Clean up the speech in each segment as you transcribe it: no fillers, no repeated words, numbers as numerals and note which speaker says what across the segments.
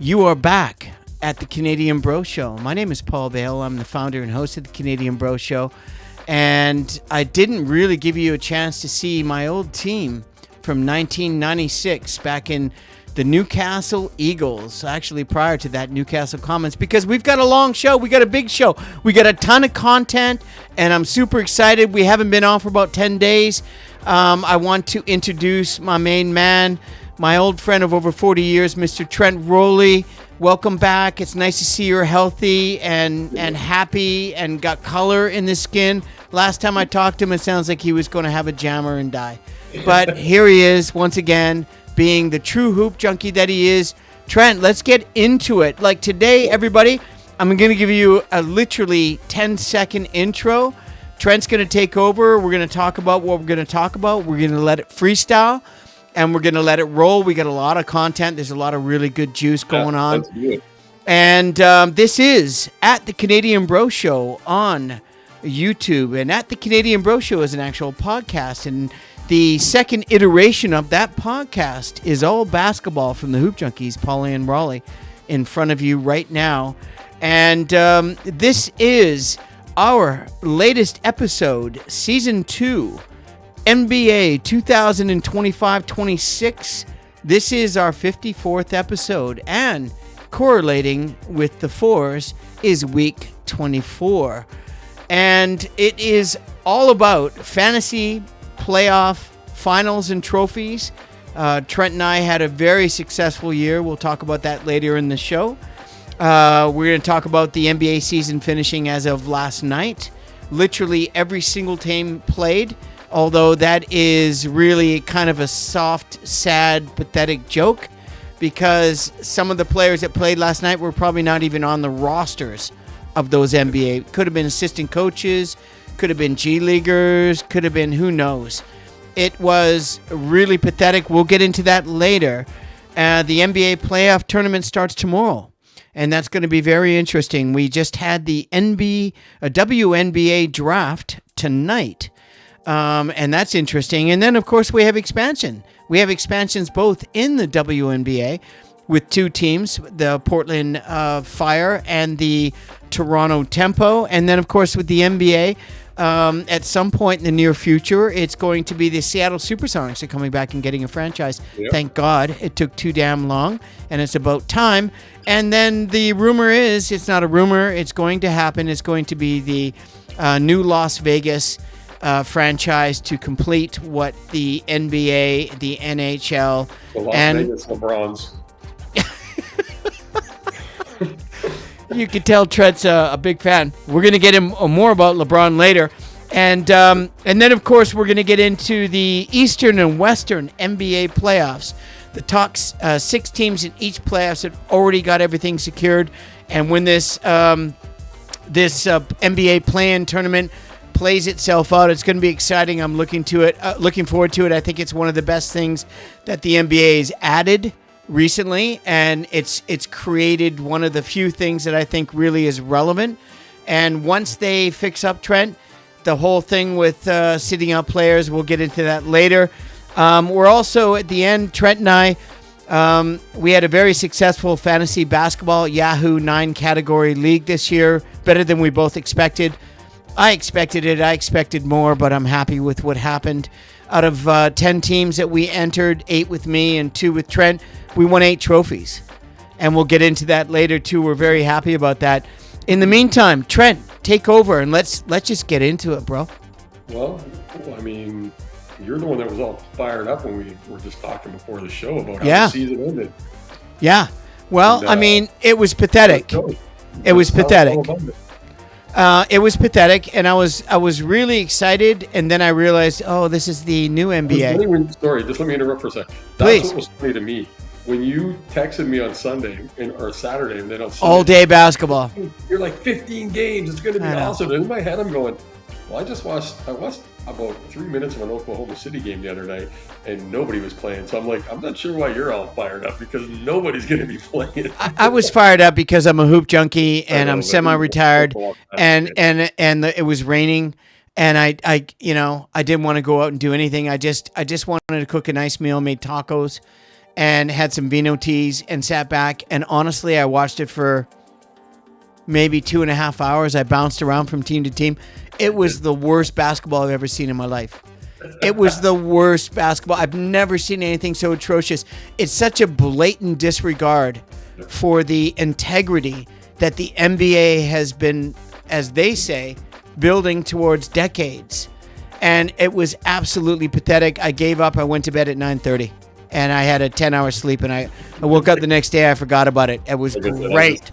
Speaker 1: You are back at the Canadian Bro Show. My name is Paul Bale. I'm the founder and host of the Canadian Bro Show. And I didn't really give you a chance to see my old team from 1996 back in the Newcastle Eagles. Actually, prior to that, Newcastle Commons, because we've got a long show. We got a big show. We got a ton of content, and I'm super excited. We haven't been on for about 10 days. I want to introduce my main man, my old friend of over 40 years, Mr. Trent Rowley. Welcome back. It's nice to see you're healthy and happy and got color in the skin. Last time I talked to him, it sounds like he was going to have a jammer and die. But here he is once again, being the true hoop junkie that he is. Trent, let's get into it. Like today, everybody, I'm going to give you a literally 10-second intro. Trent's going to take over. We're going to talk about what we're going to talk about. We're going to let it freestyle. And we're going to let it roll. We got a lot of content. There's a lot of really good juice going on.
Speaker 2: That's good.
Speaker 1: And this is at the Canadian Bro Show on YouTube. And at the Canadian Bro Show is an actual podcast. And the second iteration of that podcast is all basketball from the Hoop Junkies, Pauly and Rowley, in front of you right now. And this is our latest episode, Season 2. NBA 2025-26. This is our 54th episode, and correlating with the fours is week 24. And it is all about fantasy, playoff, finals, and trophies. Trent and I had a very successful year. We'll talk about that later in the show. We're going to talk about the NBA season finishing as of last night. Literally every single team played. Although that is really kind of a soft, sad, pathetic joke, because some of the players that played last night were probably not even on the rosters of those NBA. Could have been assistant coaches, could have been G Leaguers, could have been who knows. It was really pathetic. We'll get into that later. The NBA playoff tournament starts tomorrow, and that's going to be very interesting. We just had the WNBA draft tonight. And that's interesting. And then, of course, we have expansion. We have expansions both in the WNBA with two teams, the Portland Fire and the Toronto Tempo. And then, of course, with the NBA, at some point in the near future, it's going to be the Seattle Supersonics are coming back and getting a franchise. Yep. Thank God. It took too damn long, and it's about time. And then the rumor is, it's not a rumor, it's going to happen. It's going to be the new Las Vegas franchise to complete what the NBA, the NHL,
Speaker 2: the Las Vegas LeBrons.
Speaker 1: You can tell Trent's a big fan. We're going to get him more about LeBron later. And then, of course, we're going to get into the Eastern and Western NBA playoffs. The top 6 teams in each playoffs have already got everything secured. And when this NBA play-in tournament plays itself out, it's going to be exciting. I'm looking forward to it. I think it's one of the best things that the NBA has added recently, and it's created one of the few things that I think really is relevant. And once they fix up, Trent, the whole thing with sitting out players, we'll get into that later. We're also at the end, Trent and I, we had a very successful fantasy basketball Yahoo 9-category league this year, better than we both expected. I expected it. I expected more, but I'm happy with what happened. Out of 10 teams that we entered, 8 with me and 2 with Trent, we won 8 trophies. And we'll get into that later, too. We're very happy about that. In the meantime, Trent, take over, and let's just get into it, bro.
Speaker 2: Well, I mean, you're the one that was all fired up when we were just talking before the show about how the season ended.
Speaker 1: Yeah. Well, and, I mean, it was pathetic. It was pathetic. It was pathetic, and I was really excited, and then I realized, oh, this is the new NBA.
Speaker 2: Sorry, just let me interrupt for a second.
Speaker 1: Please.
Speaker 2: That's what was funny to me. When you texted me on Sunday or Saturday, and then on Sunday,
Speaker 1: all day basketball.
Speaker 2: You're like 15 games. It's going to be awesome. And in my head, I'm going, well, I watched about 3 minutes of an Oklahoma City game the other night, and nobody was playing. So I'm like, I'm not sure why you're all fired up, because nobody's going to be playing.
Speaker 1: I was fired up because I'm a hoop junkie and I'm semi-retired, and it was raining, and I didn't want to go out and do anything. I just wanted to cook a nice meal, made tacos, and had some vino teas and sat back. And honestly, I watched it for maybe 2.5 hours. I bounced around from team to team. It was the worst basketball I've ever seen in my life. It was the worst basketball. I've never seen anything so atrocious. It's such a blatant disregard for the integrity that the NBA has been, as they say, building towards decades. And it was absolutely pathetic. I gave up. I went to bed at 9:30. And I had a 10-hour sleep. And I woke up the next day. I forgot about it. It was great.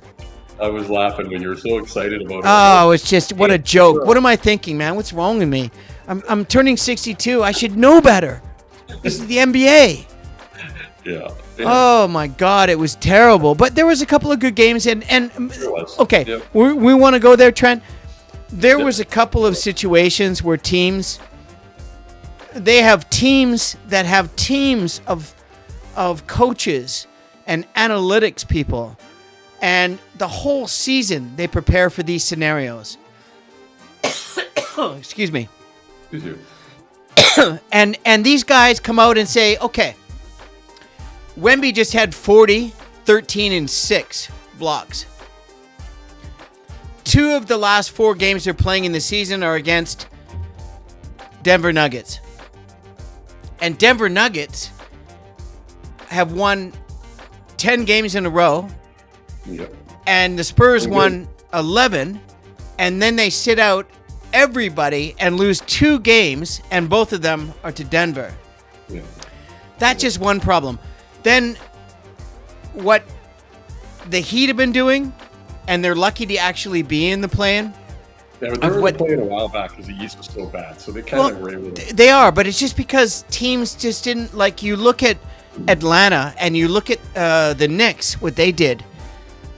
Speaker 2: I was laughing when you were so excited about it.
Speaker 1: Oh, it's just, what a joke. What am I thinking, man? What's wrong with me? I'm turning 62. I should know better. This is the NBA.
Speaker 2: Yeah.
Speaker 1: Oh, my God. It was terrible. But there was a couple of good games. And okay,
Speaker 2: Yep.
Speaker 1: we want to go there, Trent. There was a couple of situations where they have teams that have teams of coaches and analytics people. And the whole season, they prepare for these scenarios. Excuse me.
Speaker 2: Excuse you.
Speaker 1: And these guys come out and say, okay, Wnba just had 40, 13, and 6 blocks. 2 of the last 4 games they're playing in the season are against Denver Nuggets. And Denver Nuggets have won 10 games in a row.
Speaker 2: Yep.
Speaker 1: And the Spurs won 11. And then they sit out everybody and lose 2 games. And both of them are to Denver.
Speaker 2: Yeah.
Speaker 1: That's just one problem. Then what the Heat have been doing, and they're lucky to actually be in the play-in.
Speaker 2: Yeah, but they were playing a while back because the East was so bad, so they kind of were able to.
Speaker 1: They are, but it's just because teams just didn't, like, you look at Atlanta and you look at the Knicks, what they did,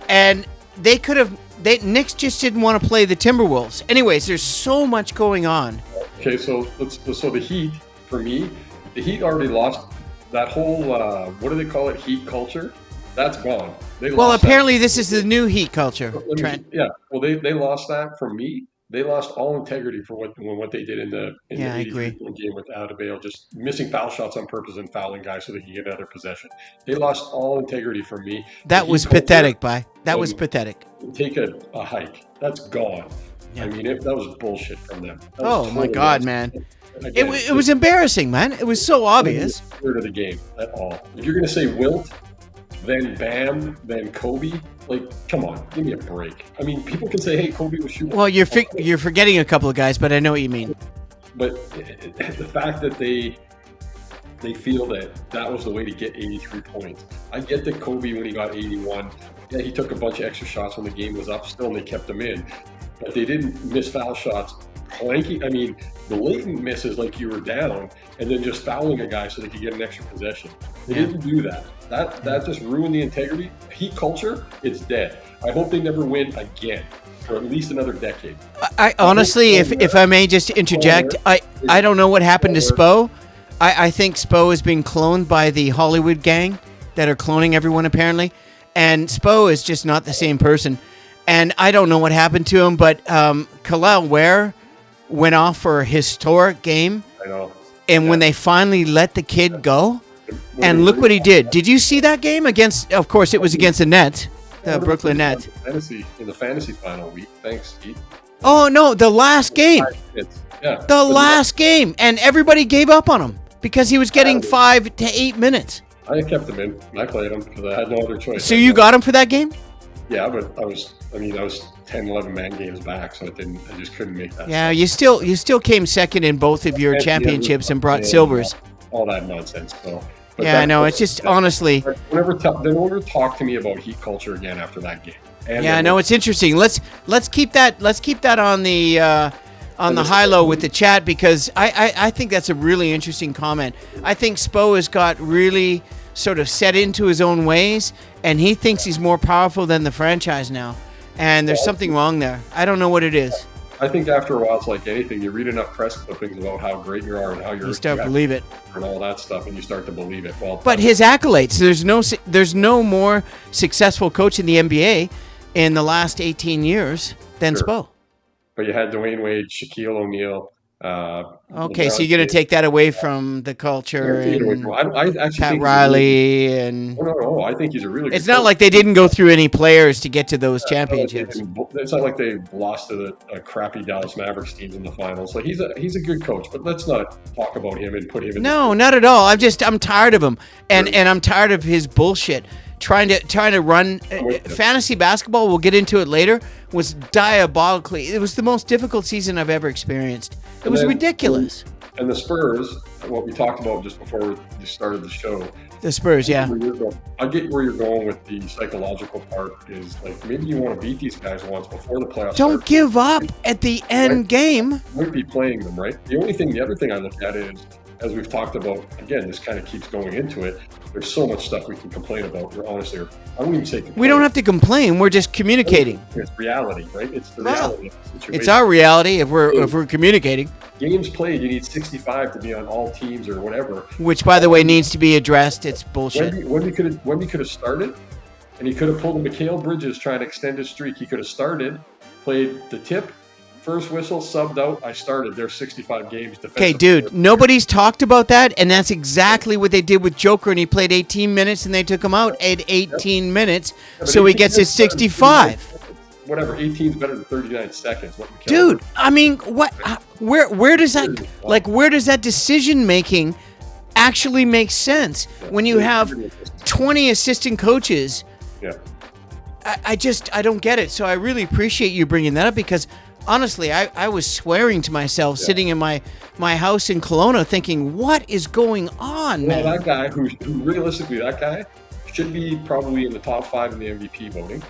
Speaker 1: and they could have. Knicks just didn't want to play the Timberwolves. Anyways, there's so much going on.
Speaker 2: Okay, so the Heat, for me, the Heat already lost that whole what do they call it? Heat culture. That's gone.
Speaker 1: Apparently this is the new Heat culture, Trent.
Speaker 2: Yeah. Well, they lost that. For me, they lost all integrity for what they did in the 83 game without Bale, just missing foul shots on purpose and fouling guys so they could get another possession. They lost all integrity for me.
Speaker 1: That was pathetic, That was pathetic.
Speaker 2: Take a hike. That's gone. Yeah. I mean, that was bullshit from them.
Speaker 1: Oh, my God, man. It was embarrassing, man. It was so obvious.
Speaker 2: Spirit of the game at all. If you're going to say Wilt, then Bam, then Kobe, like, come on, give me a break. I mean, people can say, hey, Kobe was shooting.
Speaker 1: Well, you're forgetting a couple of guys, but I know what you mean.
Speaker 2: But the fact that they feel that was the way to get 83 points. I get that Kobe, when he got 81, yeah, he took a bunch of extra shots when the game was up still, and they kept him in. But they didn't miss foul shots. Planking, I mean, blatant misses like you were down, and then just fouling a guy so they could get an extra possession. They didn't do that. That just ruined the integrity. Heat culture, it's dead. I hope they never win again for at least another decade.
Speaker 1: I honestly, if I may just interject, I don't know what happened to Spo. I think Spo is being cloned by the Hollywood gang that are cloning everyone apparently, and Spo is just not the same person. And I don't know what happened to him, but Khalil Ware went off for a historic game.
Speaker 2: I know.
Speaker 1: And when they finally let the kid go, and look what he did. Did you see that game against? Of course, it was against the Nets, the Brooklyn Nets.
Speaker 2: In the fantasy final week. Thanks, Steve.
Speaker 1: Oh no, the last game.
Speaker 2: Yeah.
Speaker 1: The last game, and everybody gave up on him because he was getting 5 to 8 minutes.
Speaker 2: I kept him in. I played him because I had no other choice.
Speaker 1: So you got him for that game?
Speaker 2: Yeah, but I was 10, 11 man games back, so I just couldn't make that.
Speaker 1: Yeah, you still came second in both of your championships and brought silvers.
Speaker 2: All that nonsense. So.
Speaker 1: Yeah, I know. It's just honestly.
Speaker 2: They never talk to me about heat culture again after that game.
Speaker 1: Yeah, I know. It's interesting. Let's keep that on the high low with the chat, because I think that's a really interesting comment. I think Spo has got really sort of set into his own ways, and he thinks he's more powerful than the franchise now. And there's something wrong there. I don't know what it is.
Speaker 2: I think after a while, it's like anything. You read enough press clippings about how great you are and how you
Speaker 1: start to believe it,
Speaker 2: and all that stuff, and you start to believe it. Well,
Speaker 1: but his accolades. There's no more successful coach in the NBA in the last 18 years than Spo.
Speaker 2: But you had Dwayne Wade, Shaquille O'Neal,
Speaker 1: Okay, so you're going to take that away from the culture and
Speaker 2: I actually
Speaker 1: Pat
Speaker 2: think
Speaker 1: Riley and...
Speaker 2: No. I think he's a really good
Speaker 1: It's not
Speaker 2: coach.
Speaker 1: like they didn't go through any players to get to those championships.
Speaker 2: It's not like they lost to a crappy Dallas Mavericks teams in the finals. Like he's a good coach, but let's not talk about him and put him in.
Speaker 1: No, not at all. I'm tired of him, and I'm tired of his bullshit. Trying to run fantasy basketball. We'll get into it later. Was diabolically. It was the most difficult season I've ever experienced. It was ridiculous.
Speaker 2: And the Spurs, what we talked about just before we started the show.
Speaker 1: The Spurs, yeah.
Speaker 2: I get where you're going with the psychological part. Is like maybe you want to beat these guys once before the playoffs.
Speaker 1: Don't give up at the end game.
Speaker 2: You might be playing them, right? The other thing I look at is, as we've talked about, again, this kind of keeps going into it. There's so much stuff we can complain about. We're honestly, I wouldn't even say complain.
Speaker 1: We don't have to complain. We're just communicating.
Speaker 2: It's reality, right? It's the reality of the situation.
Speaker 1: It's our reality if we're communicating.
Speaker 2: Games played, you need 65 to be on all teams or whatever.
Speaker 1: Which, by the way, needs to be addressed. It's bullshit.
Speaker 2: Wnba could have started, and he could have pulled a Mikal Bridges trying to extend his streak. He could have started, played the tip, first whistle, subbed out. I started. There's 65 games.
Speaker 1: Okay, dude, nobody's talked about that, and that's exactly what they did with Joker, and he played 18 minutes, and they took him out at 18 minds, so he gets his 65.
Speaker 2: Whatever, 18 is better than 39 seconds.
Speaker 1: Dude, I mean, what? Where does that, like, where does that decision making actually make sense when you have 20 assistant coaches?
Speaker 2: Yeah.
Speaker 1: I don't get it. So I really appreciate you bringing that up, because honestly, I was swearing to myself sitting in my house in Kelowna thinking, what is going on, man?
Speaker 2: That guy who realistically, that guy should be probably in the top 5 in the MVP voting,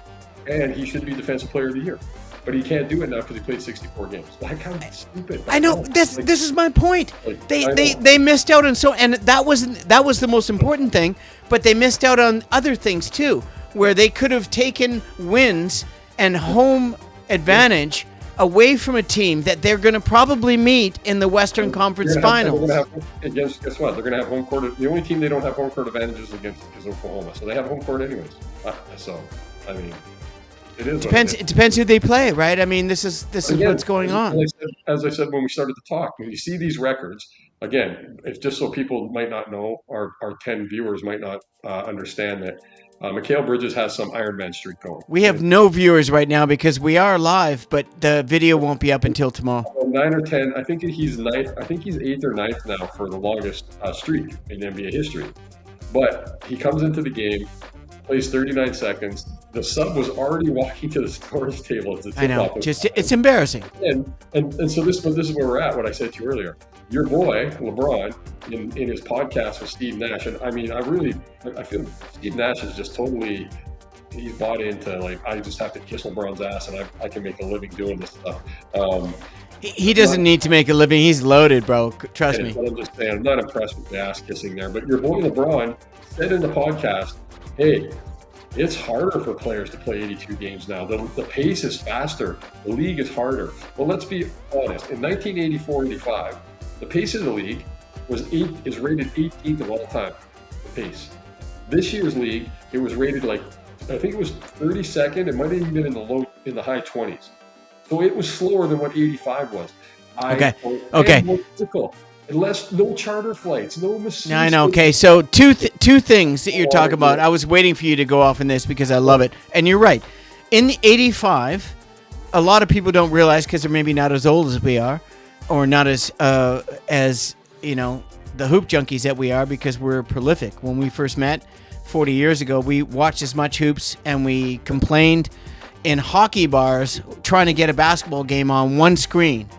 Speaker 2: and he should be Defensive Player of the Year. But he can't do it now because he played 64 games. That kind of stupid.
Speaker 1: I know. This is my point. They missed out on and that was the most important thing, but they missed out on other things too, where they could have taken wins and home advantage away from a team that they're going to probably meet in the Western Conference Finals.
Speaker 2: Guess what? They're going to have home court. The only team they don't have home court advantages against is Oklahoma, so they have home court anyways. So, I mean.
Speaker 1: It depends who they play, right? I mean, this is what's going on.
Speaker 2: As I said when we started to talk, when you see these records, again, it's just so people might not know, our 10 viewers might not understand that Mikal Bridges has some Ironman streak going.
Speaker 1: We have no viewers right now because we are live, but the video won't be up until tomorrow.
Speaker 2: 9 or 10. I think he's ninth. I think he's 8th or 9th now for the longest streak in NBA history. But he comes into the game, plays 39 seconds. The sub was already walking to the storage table.
Speaker 1: I know. It's embarrassing.
Speaker 2: And so this is where we're at, what I said to you earlier. Your boy, LeBron, in his podcast with Steve Nash, and I mean, I feel Steve Nash is just totally, he's bought into, like, I just have to kiss LeBron's ass and I can make a living doing this stuff.
Speaker 1: He doesn't need to make a living. He's loaded, bro. Trust me.
Speaker 2: I'm just saying, I'm not impressed with the ass kissing there. But your boy LeBron said in the podcast, hey, it's harder for players to play 82 games now. The pace is faster. The league is harder. Well, let's be honest. In 1984-85, the pace of the league is rated 18th of all time. The pace. This year's league, it was rated like, I think it was 32nd. It might have even been in the high 20s. So it was slower than what 85 was.
Speaker 1: Okay.
Speaker 2: More physical. No charter flights, no machines.
Speaker 1: I know. Okay, so two things that you're talking about. I was waiting for you to go off on this because I love it. And you're right. In the 85, a lot of people don't realize, because they're maybe not as old as we are, or not as you know, the hoop junkies that we are, because we're prolific. When we first met 40 years ago, we watched as much hoops and we complained in hockey bars trying to get a basketball game on one screen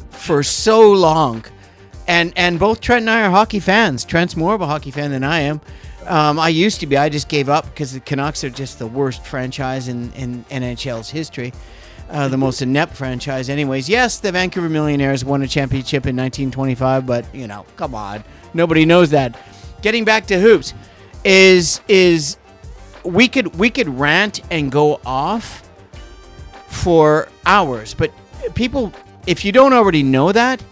Speaker 1: for so long. And both Trent and I are hockey fans. Trent's more of a hockey fan than I am. I used to be. I just gave up because the Canucks are just the worst franchise in NHL's history. The most inept franchise anyways. Yes, the Vancouver Millionaires won a championship in 1925, but, you know, come on. Nobody knows that. Getting back to hoops is we could rant and go off for hours, but people, if you don't already know that,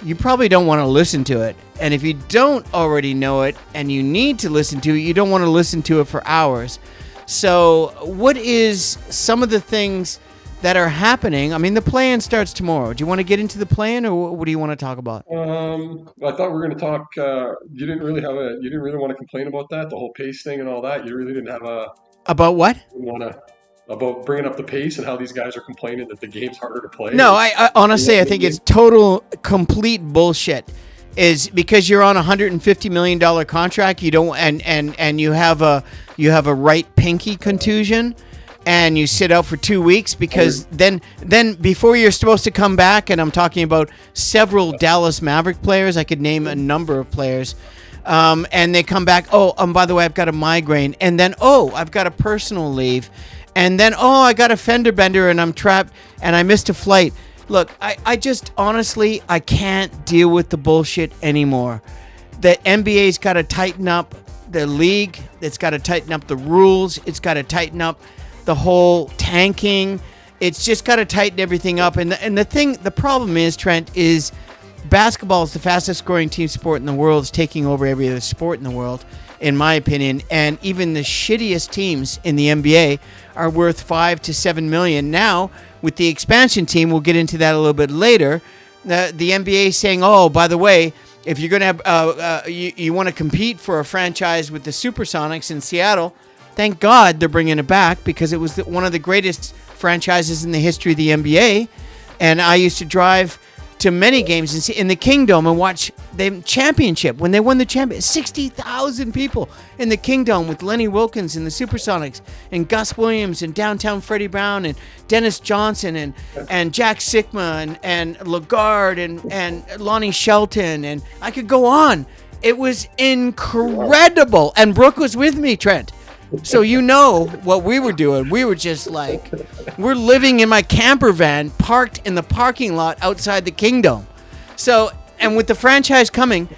Speaker 1: you probably don't want to listen to it. And if you don't already know it and you need to listen to it, you don't want to listen to it for hours. So what is some of the things that are happening. I mean, the play-in starts tomorrow. Do you want to get into the play-in, or what do you want to talk about?
Speaker 2: I thought we were going to talk. You didn't really want to complain about that, the whole pace thing and all that. You really didn't have
Speaker 1: About what?
Speaker 2: About bringing up the pace and how these guys are complaining that the game's harder to play.
Speaker 1: No, I honestly, I think it's total, complete bullshit. Is because you're on a $150 million contract, you don't, and you have a right pinky contusion, and you sit out for 2 weeks because then before you're supposed to come back, and I'm talking about several Dallas Maverick players, I could name a number of players, and they come back, by the way, I've got a migraine, and then, I've got a personal leave, and then, I got a fender bender and I'm trapped and I missed a flight. Look, I just, honestly, I can't deal with the bullshit anymore. The NBA's got to tighten up the league. It's got to tighten up the rules. It's got to tighten up the whole tanking. It's just got to tighten everything up. And the problem is, Trent, is basketball is the fastest growing team sport in the world. It's taking over every other sport in the world, in my opinion. And even the shittiest teams in the NBA are worth $5 to $7 million. Now, with the expansion team, we'll get into that a little bit later. The NBA is saying, by the way, if you're going to have, you want to compete for a franchise with the Supersonics in Seattle, thank God they're bringing it back, because it was one of the greatest franchises in the history of the NBA. And I used to drive to many games in the Kingdom and watch the championship. When they won the championship, 60,000 people in the Kingdom with Lenny Wilkins and the Supersonics and Gus Williams and Downtown Freddie Brown and Dennis Johnson and Jack Sikma and Lagarde and Lonnie Shelton, and I could go on. It was incredible. And Brooke was with me, Trent. So you know what we were doing. We were just like, we're living in my camper van parked in the parking lot outside the Kingdom. So, and with the franchise coming,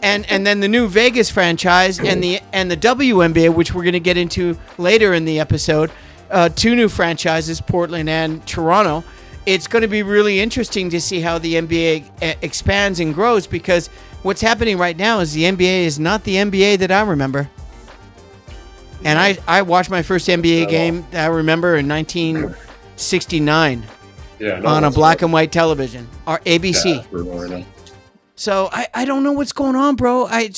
Speaker 1: and then the new Vegas franchise and the Wnba, which we're going to get into later in the episode, 2 new franchises, Portland and Toronto. It's going to be really interesting to see how the NBA expands and grows, because what's happening right now is the NBA is not the NBA that I remember. And I watched my first NBA game, I remember, in 1969 on a black and white television, or ABC. Yeah, so I don't know what's going on, bro. I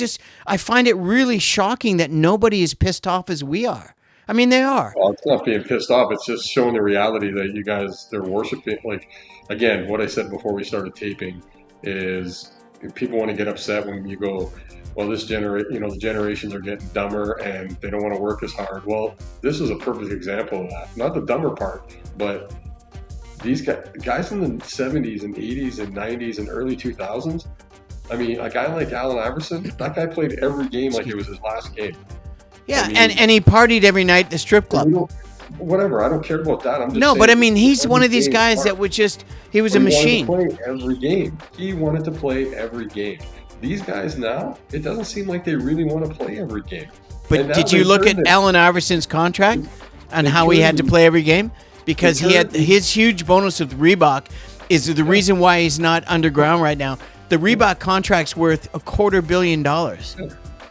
Speaker 1: find it really shocking that nobody is pissed off as we are. I mean, they are.
Speaker 2: Well, it's not being pissed off. It's just showing the reality that you guys, they're worshiping. Like, again, what I said before we started taping is people want to get upset when you go, well, the generations are getting dumber and they don't want to work as hard. Well, this is a perfect example of that. Not the dumber part, but these guys in the 70s and 80s and 90s and early 2000s, I mean, a guy like Allen Iverson, that guy played every game like it was his last game.
Speaker 1: Yeah, I mean, and he partied every night at the strip club.
Speaker 2: Whatever, I don't care about that. I'm just
Speaker 1: saying, but I mean, he's one of these guys that would just, he was a machine.
Speaker 2: He wanted to play every game. He wanted to play every game. These guys now, it doesn't seem like they really want to play every game.
Speaker 1: But did you look at Allen Iverson's contract and how he had to play every game? Because he had his huge bonus with Reebok is the reason why he's not underground right now. The Reebok contract's worth $250 million.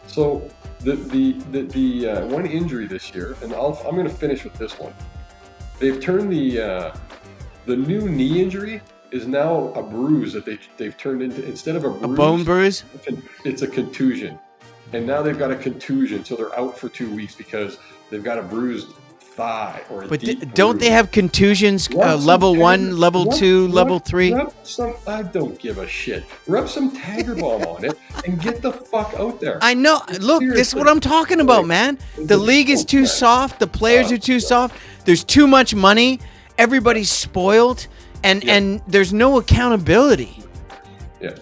Speaker 2: So the one injury this year, and I'm going to finish with this one. They've turned the new knee injury is now a bruise that they've turned into, instead of a
Speaker 1: bone bruise,
Speaker 2: it's a contusion. And now they've got a contusion, so they're out for 2 weeks because they've got a bruised thigh or a deep
Speaker 1: don't
Speaker 2: bruise.
Speaker 1: They have contusions level 1, level 2, level 3?
Speaker 2: I don't give a shit. Rub some Tiger Balm on it and get the fuck out there.
Speaker 1: I know. Look, seriously. This is what I'm talking about, man. The league is too soft. The players are too soft. There's too much money. Everybody's spoiled. And there's no accountability.
Speaker 2: Yeah.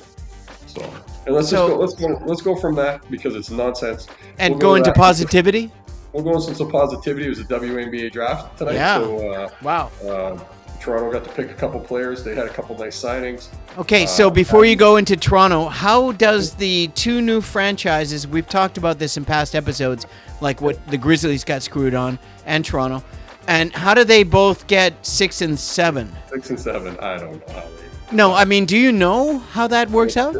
Speaker 2: So, and let's go from that, because it's nonsense.
Speaker 1: And go into positivity.
Speaker 2: We'll go into some positivity. It was a WNBA draft tonight.
Speaker 1: Yeah.
Speaker 2: So,
Speaker 1: wow.
Speaker 2: Toronto got to pick a couple players. They had a couple nice signings.
Speaker 1: Okay, so before you go into Toronto, how does the 2 new franchises, we've talked about this in past episodes, like what the Grizzlies got screwed on and Toronto, and how do they both get 6 and 7?
Speaker 2: 6 and 7, I don't know how they...
Speaker 1: No, I mean, do you know how that works out?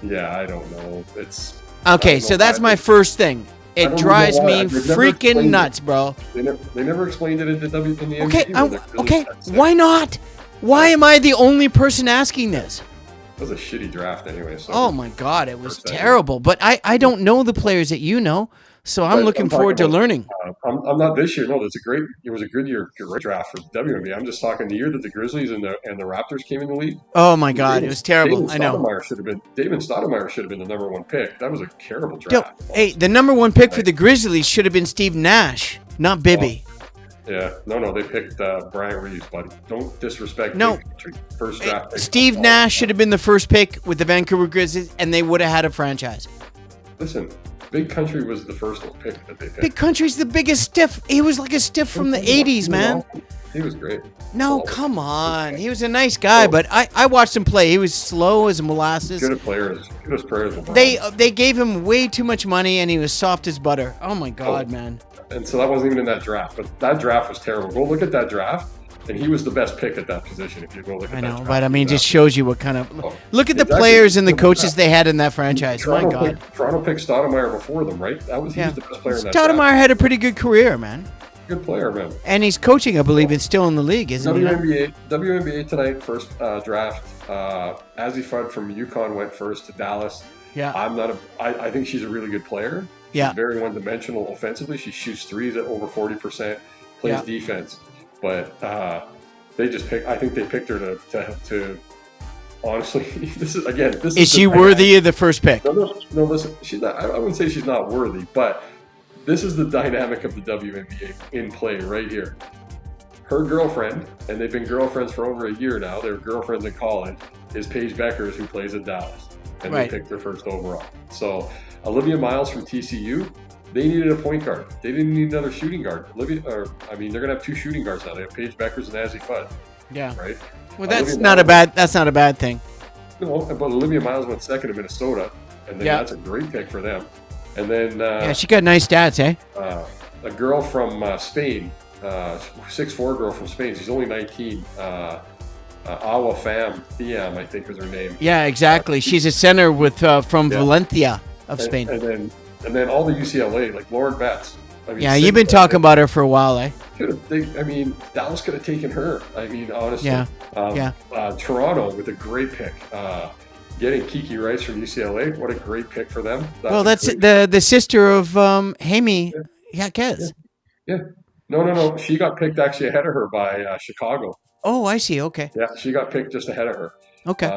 Speaker 2: Yeah, I don't know.
Speaker 1: Okay, so that's my first thing. It drives me freaking nuts, bro.
Speaker 2: They never explained it in the NBA.
Speaker 1: Okay, why not? Why am I the only person asking this?
Speaker 2: It was a shitty draft anyway. So
Speaker 1: oh my God, it was terrible. But I don't know the players that you know, so I'm looking forward to learning.
Speaker 2: I'm not this year. No, it was a good year, great draft for WNBA. I'm just talking the year that the Grizzlies and the Raptors came in the league.
Speaker 1: Oh my God, it was terrible. I know.
Speaker 2: David Stoudemire should have been the number one pick. That was a terrible draft.
Speaker 1: Hey, the number one pick for the Grizzlies should have been Steve Nash, not Bibby.
Speaker 2: Yeah, no, they picked Bryant Reeves, buddy. Don't disrespect.
Speaker 1: No,
Speaker 2: first draft pick.
Speaker 1: Steve Nash should have been the first pick with the Vancouver Grizzlies, and they would have had a franchise.
Speaker 2: Listen, Big Country was the first pick that they picked.
Speaker 1: Big Country's the biggest stiff. He was like a stiff from the 80s, man.
Speaker 2: He was great.
Speaker 1: No, come on. He was a nice guy, but I watched him play. He was slow as molasses.
Speaker 2: Good players.
Speaker 1: They gave him way too much money, and he was soft as butter. Oh my God, man.
Speaker 2: And so that wasn't even in that draft, but that draft was terrible. Go look at that draft, and he was the best pick at that position. If you go look at that draft. I know, but I mean,
Speaker 1: it just shows you what kind of look at the players and the coaches they had in that franchise. My God,
Speaker 2: Toronto picked Stoudemire before them, right? He was the best player in that
Speaker 1: Stoudemire had a pretty good career, man.
Speaker 2: Good player, man.
Speaker 1: And he's coaching, I believe, and still in the league, isn't he?
Speaker 2: WNBA tonight, first draft. Azzi Fudd from UConn went first to Dallas.
Speaker 1: Yeah,
Speaker 2: I think she's a really good player. She's very one-dimensional offensively. She shoots threes at over 40%, plays defense. But they just picked. I think they picked her to honestly. Is she worthy of the first pick? No. Listen, she's not. I wouldn't say she's not worthy, but this is the dynamic of the WNBA in play right here. Her girlfriend, and they've been girlfriends for over a year now. They're girlfriends in college. Is Paige Beckers, who plays at Dallas, and they picked her first overall. So. Olivia Miles from TCU, they needed a point guard. They didn't need another shooting guard. They're going to have two shooting guards now. They have Paige Beckers and Azzi Fudd.
Speaker 1: Yeah.
Speaker 2: Right?
Speaker 1: Well, that's not a bad thing.
Speaker 2: No, but Olivia Miles went second to Minnesota, and then that's a great pick for them. And then...
Speaker 1: she got nice stats, eh?
Speaker 2: A girl from Spain, 6'4" girl from Spain. She's only 19. Awa Thiam, I think is her name.
Speaker 1: Yeah, exactly. She's a center from Valencia of Spain.
Speaker 2: And then all the UCLA, like Lauren Betts.
Speaker 1: You've been talking about her for a while, eh?
Speaker 2: Dallas could have taken her. Honestly. Toronto with a great pick. Getting Kiki Rice from UCLA, what a great pick for them.
Speaker 1: That's the sister of Jaime Jaquez.
Speaker 2: Yeah. No. She got picked actually ahead of her by Chicago.
Speaker 1: Oh, I see. Okay.
Speaker 2: Yeah, she got picked just ahead of her.
Speaker 1: Okay.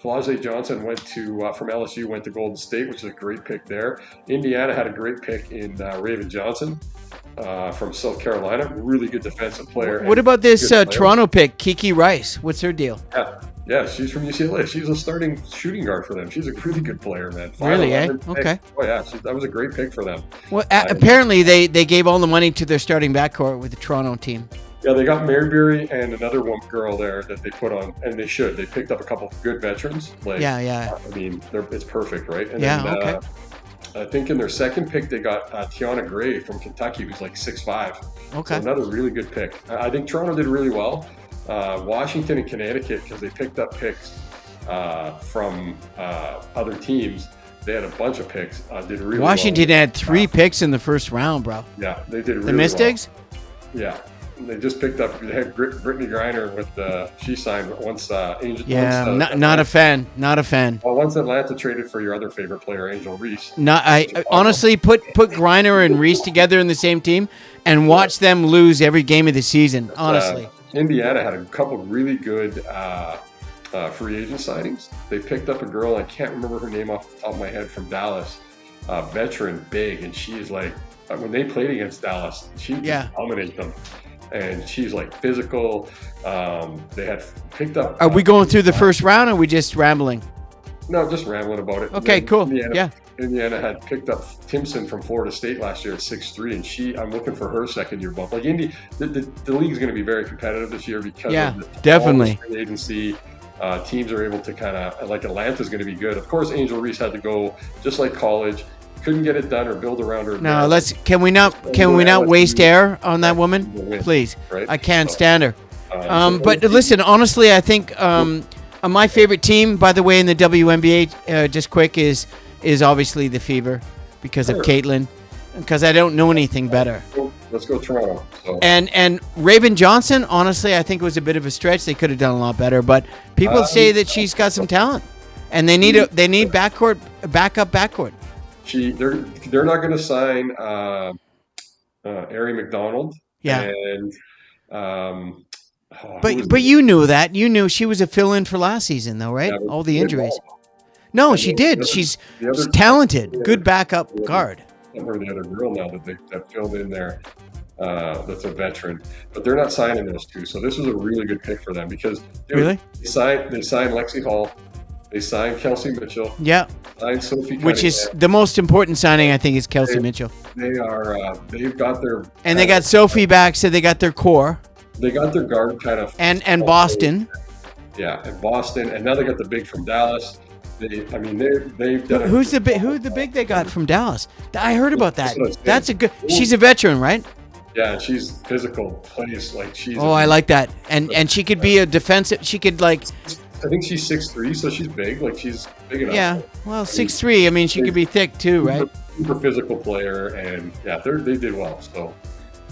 Speaker 2: Flau'jae Johnson went from LSU, went to Golden State, which is a great pick there. Indiana had a great pick in Raven Johnson from South Carolina. Really good defensive player.
Speaker 1: What about this Toronto pick, Kiki Rice? What's her deal?
Speaker 2: Yeah, she's from UCLA. She's a starting shooting guard for them. She's a really good player, man.
Speaker 1: Really, eh? Okay.
Speaker 2: Oh, yeah. That was a great pick for them.
Speaker 1: Well, apparently they gave all the money to their starting backcourt with the Toronto team.
Speaker 2: Yeah, they got Maryberry and another girl there that they put on, and they should. They picked up a couple of good veterans. It's perfect, right? And then, I think in their second pick, they got Tiana Gray from Kentucky, who's like 6'5".
Speaker 1: Okay.
Speaker 2: So another really good pick. I think Toronto did really well. Washington and Connecticut, because they picked up picks from other teams. They had a bunch of picks. Did really
Speaker 1: Washington had 3 picks in the first round, bro.
Speaker 2: Yeah, they did really well.
Speaker 1: The Mystics?
Speaker 2: Yeah. They just picked up. They had Brittany Griner with she signed once. Angel.
Speaker 1: Yeah, not a fan. Not a fan.
Speaker 2: Well, once Atlanta traded for your other favorite player, Angel Reese.
Speaker 1: I honestly put Griner and Reese together in the same team and watch them lose every game of the season. Honestly,
Speaker 2: Indiana had a couple really good free agent signings. They picked up a girl. I can't remember her name off the top of my head from Dallas. Veteran, big, and she's like when they played against Dallas, she dominated them. And she's like physical. They had picked up.
Speaker 1: Are we going through the first round, or are we just rambling?
Speaker 2: No, just rambling about it.
Speaker 1: Okay, cool.
Speaker 2: Indiana had picked up Timpson from Florida State last year at 6'3", and I'm looking for her second-year bump. Like the league's going to be very competitive this year because of
Speaker 1: definitely
Speaker 2: free agency. Teams are able to kind of like Atlanta's going to be good. Of course, Angel Reese had to go just like college. Couldn't get it done or build around her.
Speaker 1: No, can we not waste air on that woman, please?
Speaker 2: Right?
Speaker 1: I can't stand her. But listen, honestly, I think my favorite team, by the way, in the WNBA, just quick, is obviously the Fever, because of Caitlin, because I don't know anything better.
Speaker 2: Let's go Toronto. So.
Speaker 1: And Raven Johnson, honestly, I think it was a bit of a stretch. They could have done a lot better, but people say that she's got some talent, and they need backup backcourt.
Speaker 2: They're not going to sign Ari McDonald.
Speaker 1: Yeah.
Speaker 2: And
Speaker 1: but you knew that. You knew she was a fill-in for last season, though, right? All the injuries. No, she did. She's talented. Good backup guard.
Speaker 2: I can't remember the other girl now that filled in there. That's a veteran, but they're not signing those two. So this was a really good pick for them because
Speaker 1: really
Speaker 2: they signed Lexi Hall, they signed Kelsey Mitchell, signed Sophie,
Speaker 1: which is the most important signing, I think, is Kelsey Mitchell.
Speaker 2: They are they've got their
Speaker 1: and they got Sophie back, so they got their core.
Speaker 2: They got their guard kind of
Speaker 1: and Boston,
Speaker 2: and Boston, and now they got the big from Dallas. They've done.
Speaker 1: Who's the big they got from Dallas? I heard about that. That's a good. She's a veteran, right?
Speaker 2: Yeah, and she's physical, plays like she's.
Speaker 1: Oh, I like that, and she could be a defensive. She could like.
Speaker 2: I think she's 6'3", so she's big. Like she's big enough.
Speaker 1: Yeah, well, 6'3". I mean, she could be thick too, right?
Speaker 2: Super physical player, and they did well. So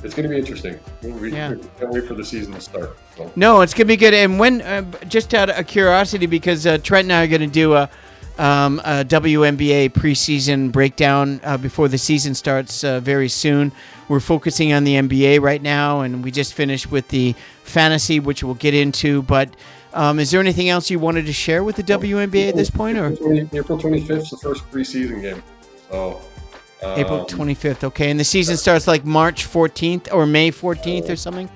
Speaker 2: it's going to be interesting. We can't wait for the season to start. So.
Speaker 1: No, it's going to be good. And when, just out of curiosity, because Trent and I are going to do a WNBA preseason breakdown before the season starts very soon. We're focusing on the NBA right now, and we just finished with the fantasy, which we'll get into. But is there anything else you wanted to share with the WNBA at this point? Or
Speaker 2: April 25th is the first preseason game. So.
Speaker 1: April 25th, okay. And the season starts like March 14th or May 14th or something?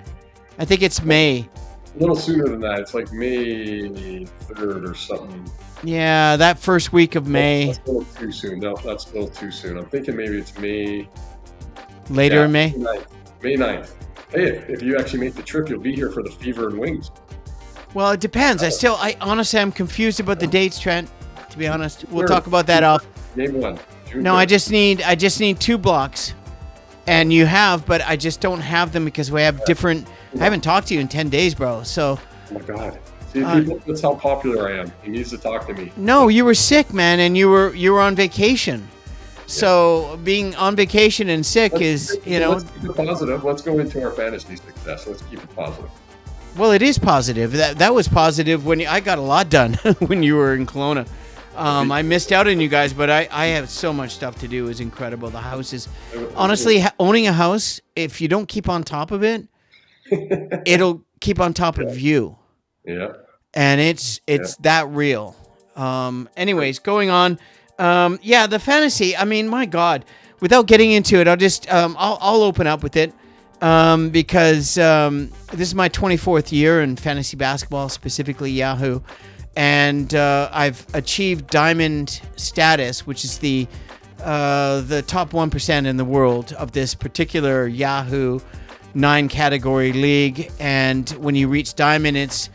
Speaker 1: I think it's May.
Speaker 2: A little sooner than that. It's like May 3rd or something.
Speaker 1: Yeah, that first week of May.
Speaker 2: That's a little too soon. No, that's a little too soon. I'm thinking maybe it's May.
Speaker 1: Later in May?
Speaker 2: May 9th. Hey, if you actually make the trip, you'll be here for the Fever and Wings.
Speaker 1: Well, it depends. Honestly, I'm confused about the dates, Trent, to be honest. We'll talk about that off.
Speaker 2: Name one.
Speaker 1: No, I just need 2 blocks. And you have, but I just don't have them because we have different. I haven't talked to you in 10 days, bro. So.
Speaker 2: Oh my God. See, that's how popular I am. He needs to talk to me.
Speaker 1: No, you were sick, man, and you were on vacation. So being on vacation and sick
Speaker 2: Let's keep it positive. Let's go into our fantasy success. Let's keep it positive.
Speaker 1: Well, it is positive. That was positive when I got a lot done when you were in Kelowna. I missed out on you guys, but I have so much stuff to do. It was incredible. The house is honestly owning a house. If you don't keep on top of it, it'll keep on top of you.
Speaker 2: Yeah.
Speaker 1: And it's that real. Anyways, going on. The fantasy. I mean, my God. Without getting into it, I'll just I'll open up with it because this is my 24th year in fantasy basketball, specifically Yahoo. And I've achieved diamond status, which is the top 1% in the world of this particular Yahoo 9-category league. And when you reach diamond, it's,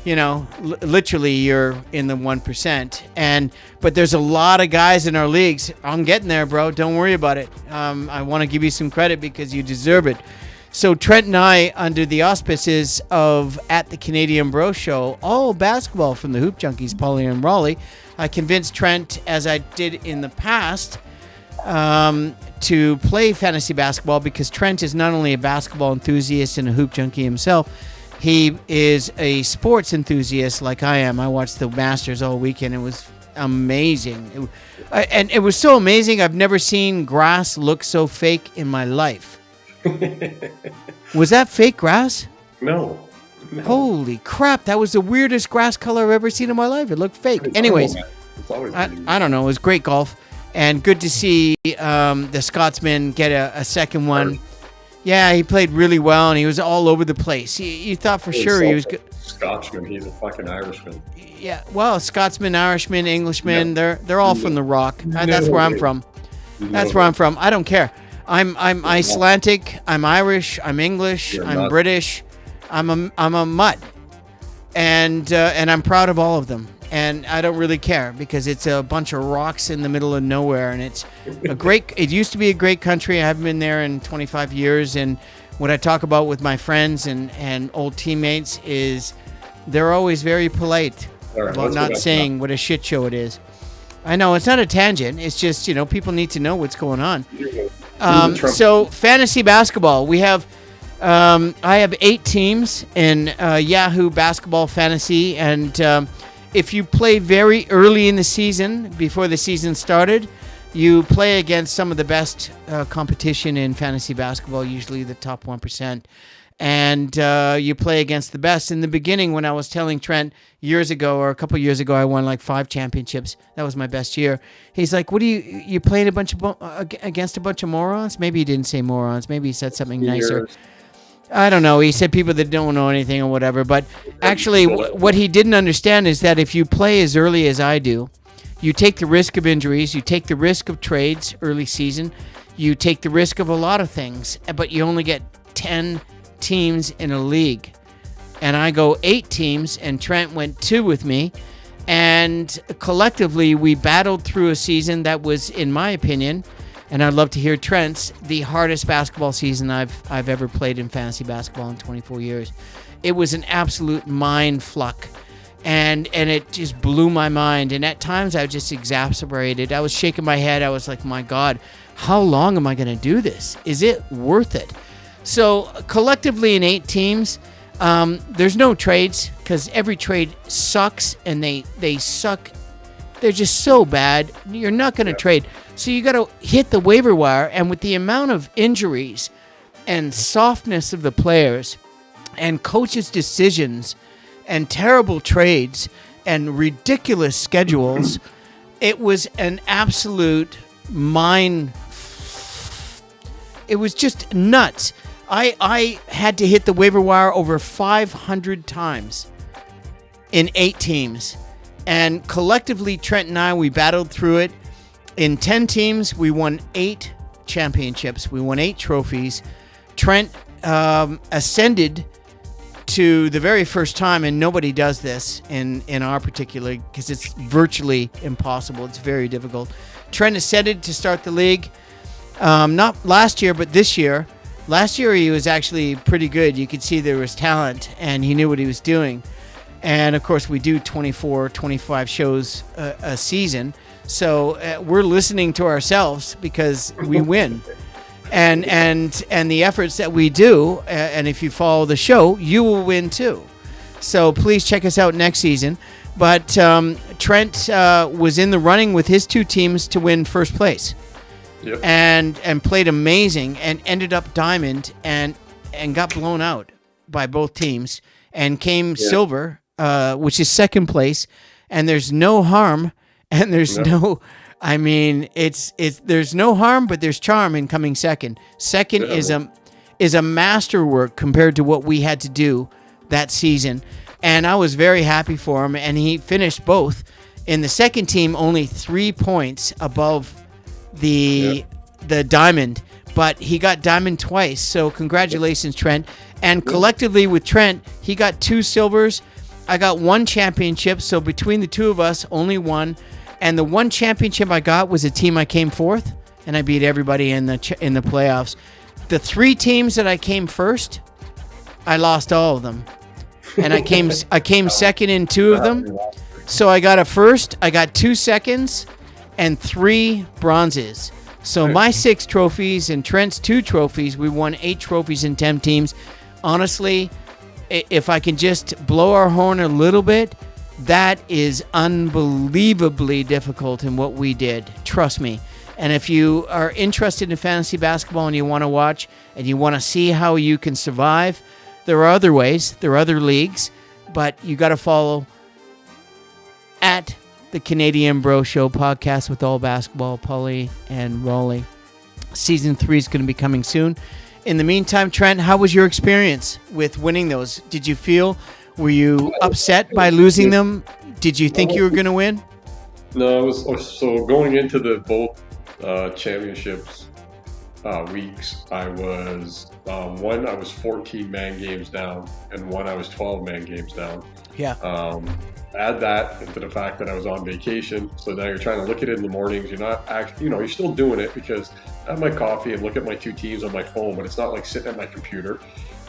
Speaker 1: literally you're in the 1%. But there's a lot of guys in our leagues. I'm getting there, bro. Don't worry about it. I want to give you some credit because you deserve it. So Trent and I, under the auspices of At the Canadian Bro Show, all basketball from the Hoop Junkies, Pauly and Rowley, I convinced Trent, as I did in the past, to play fantasy basketball because Trent is not only a basketball enthusiast and a hoop junkie himself, he is a sports enthusiast like I am. I watched the Masters all weekend. It was amazing. And it was so amazing. I've never seen grass look so fake in my life. Was that fake grass?
Speaker 2: No.
Speaker 1: Holy crap, that was the weirdest grass color I've ever seen in my life. It looked fake. Anyways, I don't know. It was great golf and good to see the Scotsman get a second one. Yeah, he played really well and he was all over the place. You thought for sure he was good.
Speaker 2: Scotsman, he's a fucking Irishman.
Speaker 1: Yeah, well, Scotsman, Irishman, Englishman, they're all from the Rock. That's where I'm from. That's where I'm from. I don't care. I'm Icelandic, I'm Irish, I'm English, I'm British, I'm a mutt, and I'm proud of all of them. And I don't really care because it's a bunch of rocks in the middle of nowhere, and it's a great. It used to be a great country. I haven't been there in 25 years, and what I talk about with my friends and old teammates is they're always very polite about not saying what a shit show it is. I know it's not a tangent. It's just, people need to know what's going on.
Speaker 2: So
Speaker 1: fantasy basketball, we have, I have 8 teams in Yahoo Basketball Fantasy. And if you play very early in the season, before the season started, you play against some of the best competition in fantasy basketball, usually the top 1%. And you play against the best. In the beginning, when I was telling Trent years ago, or a couple years ago, I won like 5 championships. That was my best year. He's like, "What are you playing against a bunch of morons?" Maybe he didn't say morons. Maybe he said something nicer. I don't know. He said people that don't know anything or whatever. But actually, what he didn't understand is that if you play as early as I do, you take the risk of injuries, you take the risk of trades early season, you take the risk of a lot of things, but you only get 10 teams in a league. And I go 8 teams, and Trent went 2 with me. And collectively, we battled through a season that was, in my opinion, and I'd love to hear Trent's, the hardest basketball season I've ever played in fantasy basketball in 24 years. It was an absolute mind fuck. And it just blew my mind. And at times I was just exasperated. I was shaking my head. I was like, my God, how long am I going to do this? Is it worth it? So collectively in 8 teams, there's no trades because every trade sucks, and they suck. They're just so bad. You're not going to trade. So you got to hit the waiver wire. And with the amount of injuries and softness of the players and coaches' decisions and terrible trades and ridiculous schedules, it was an absolute it was just nuts. I had to hit the waiver wire over 500 times in 8 teams. And collectively, Trent and I, we battled through it. In 10 teams, we won 8 championships. We won 8 trophies. Trent ascended to the very first time, and nobody does this in our particular, because it's virtually impossible. It's very difficult. Trent ascended to start the league, not last year, but this year. Last year, he was actually pretty good. You could see there was talent, and he knew what he was doing. And, of course, we do 24, 25 shows a season. So we're listening to ourselves because we win. And the efforts that we do, and if you follow the show, you will win too. So please check us out next season. But Trent was in the running with his 2 teams to win first place. Yep. And played amazing and ended up diamond and got blown out by both teams and came silver, which is second place. And there's no harm, and there's I mean, it's there's no harm, but there's charm in coming second. Second is a masterwork compared to what we had to do that season, and I was very happy for him. And he finished both in the second team, only 3 points above the diamond, but he got diamond twice. So congratulations, Trent. And collectively with Trent, he got 2 silvers. I got 1 championship. So between the 2 of us, only 1. And the 1 championship I got was a team I came 4th, and I beat everybody in the playoffs. The 3 teams that I came first, I lost all of them, and I came second in 2 of them. So I got a first, I got 2 seconds, and 3 bronzes. So my 6 trophies and Trent's 2 trophies, we won 8 trophies in 10 teams. Honestly, if I can just blow our horn a little bit, that is unbelievably difficult in what we did. Trust me. And if you are interested in fantasy basketball and you want to watch and you want to see how you can survive, there are other ways. There are other leagues. But you got to follow at the Canadian Bro Show podcast with all basketball, Pauly and Rowley. Season 3 is going to be coming soon. In the meantime, Trent, how was your experience with winning those? Did you feel... Were you upset by losing them? Did you think you were going to win?
Speaker 2: No, I was. So going into the both championships weeks, I was one. I was 14 man games down, and one I was 12 man games down.
Speaker 1: Yeah.
Speaker 2: Add that into the fact that I was on vacation, so now you're trying to look at it in the mornings. You're not actually, you're still doing it because I have my coffee and look at my 2 teams on my phone, but it's not like sitting at my computer.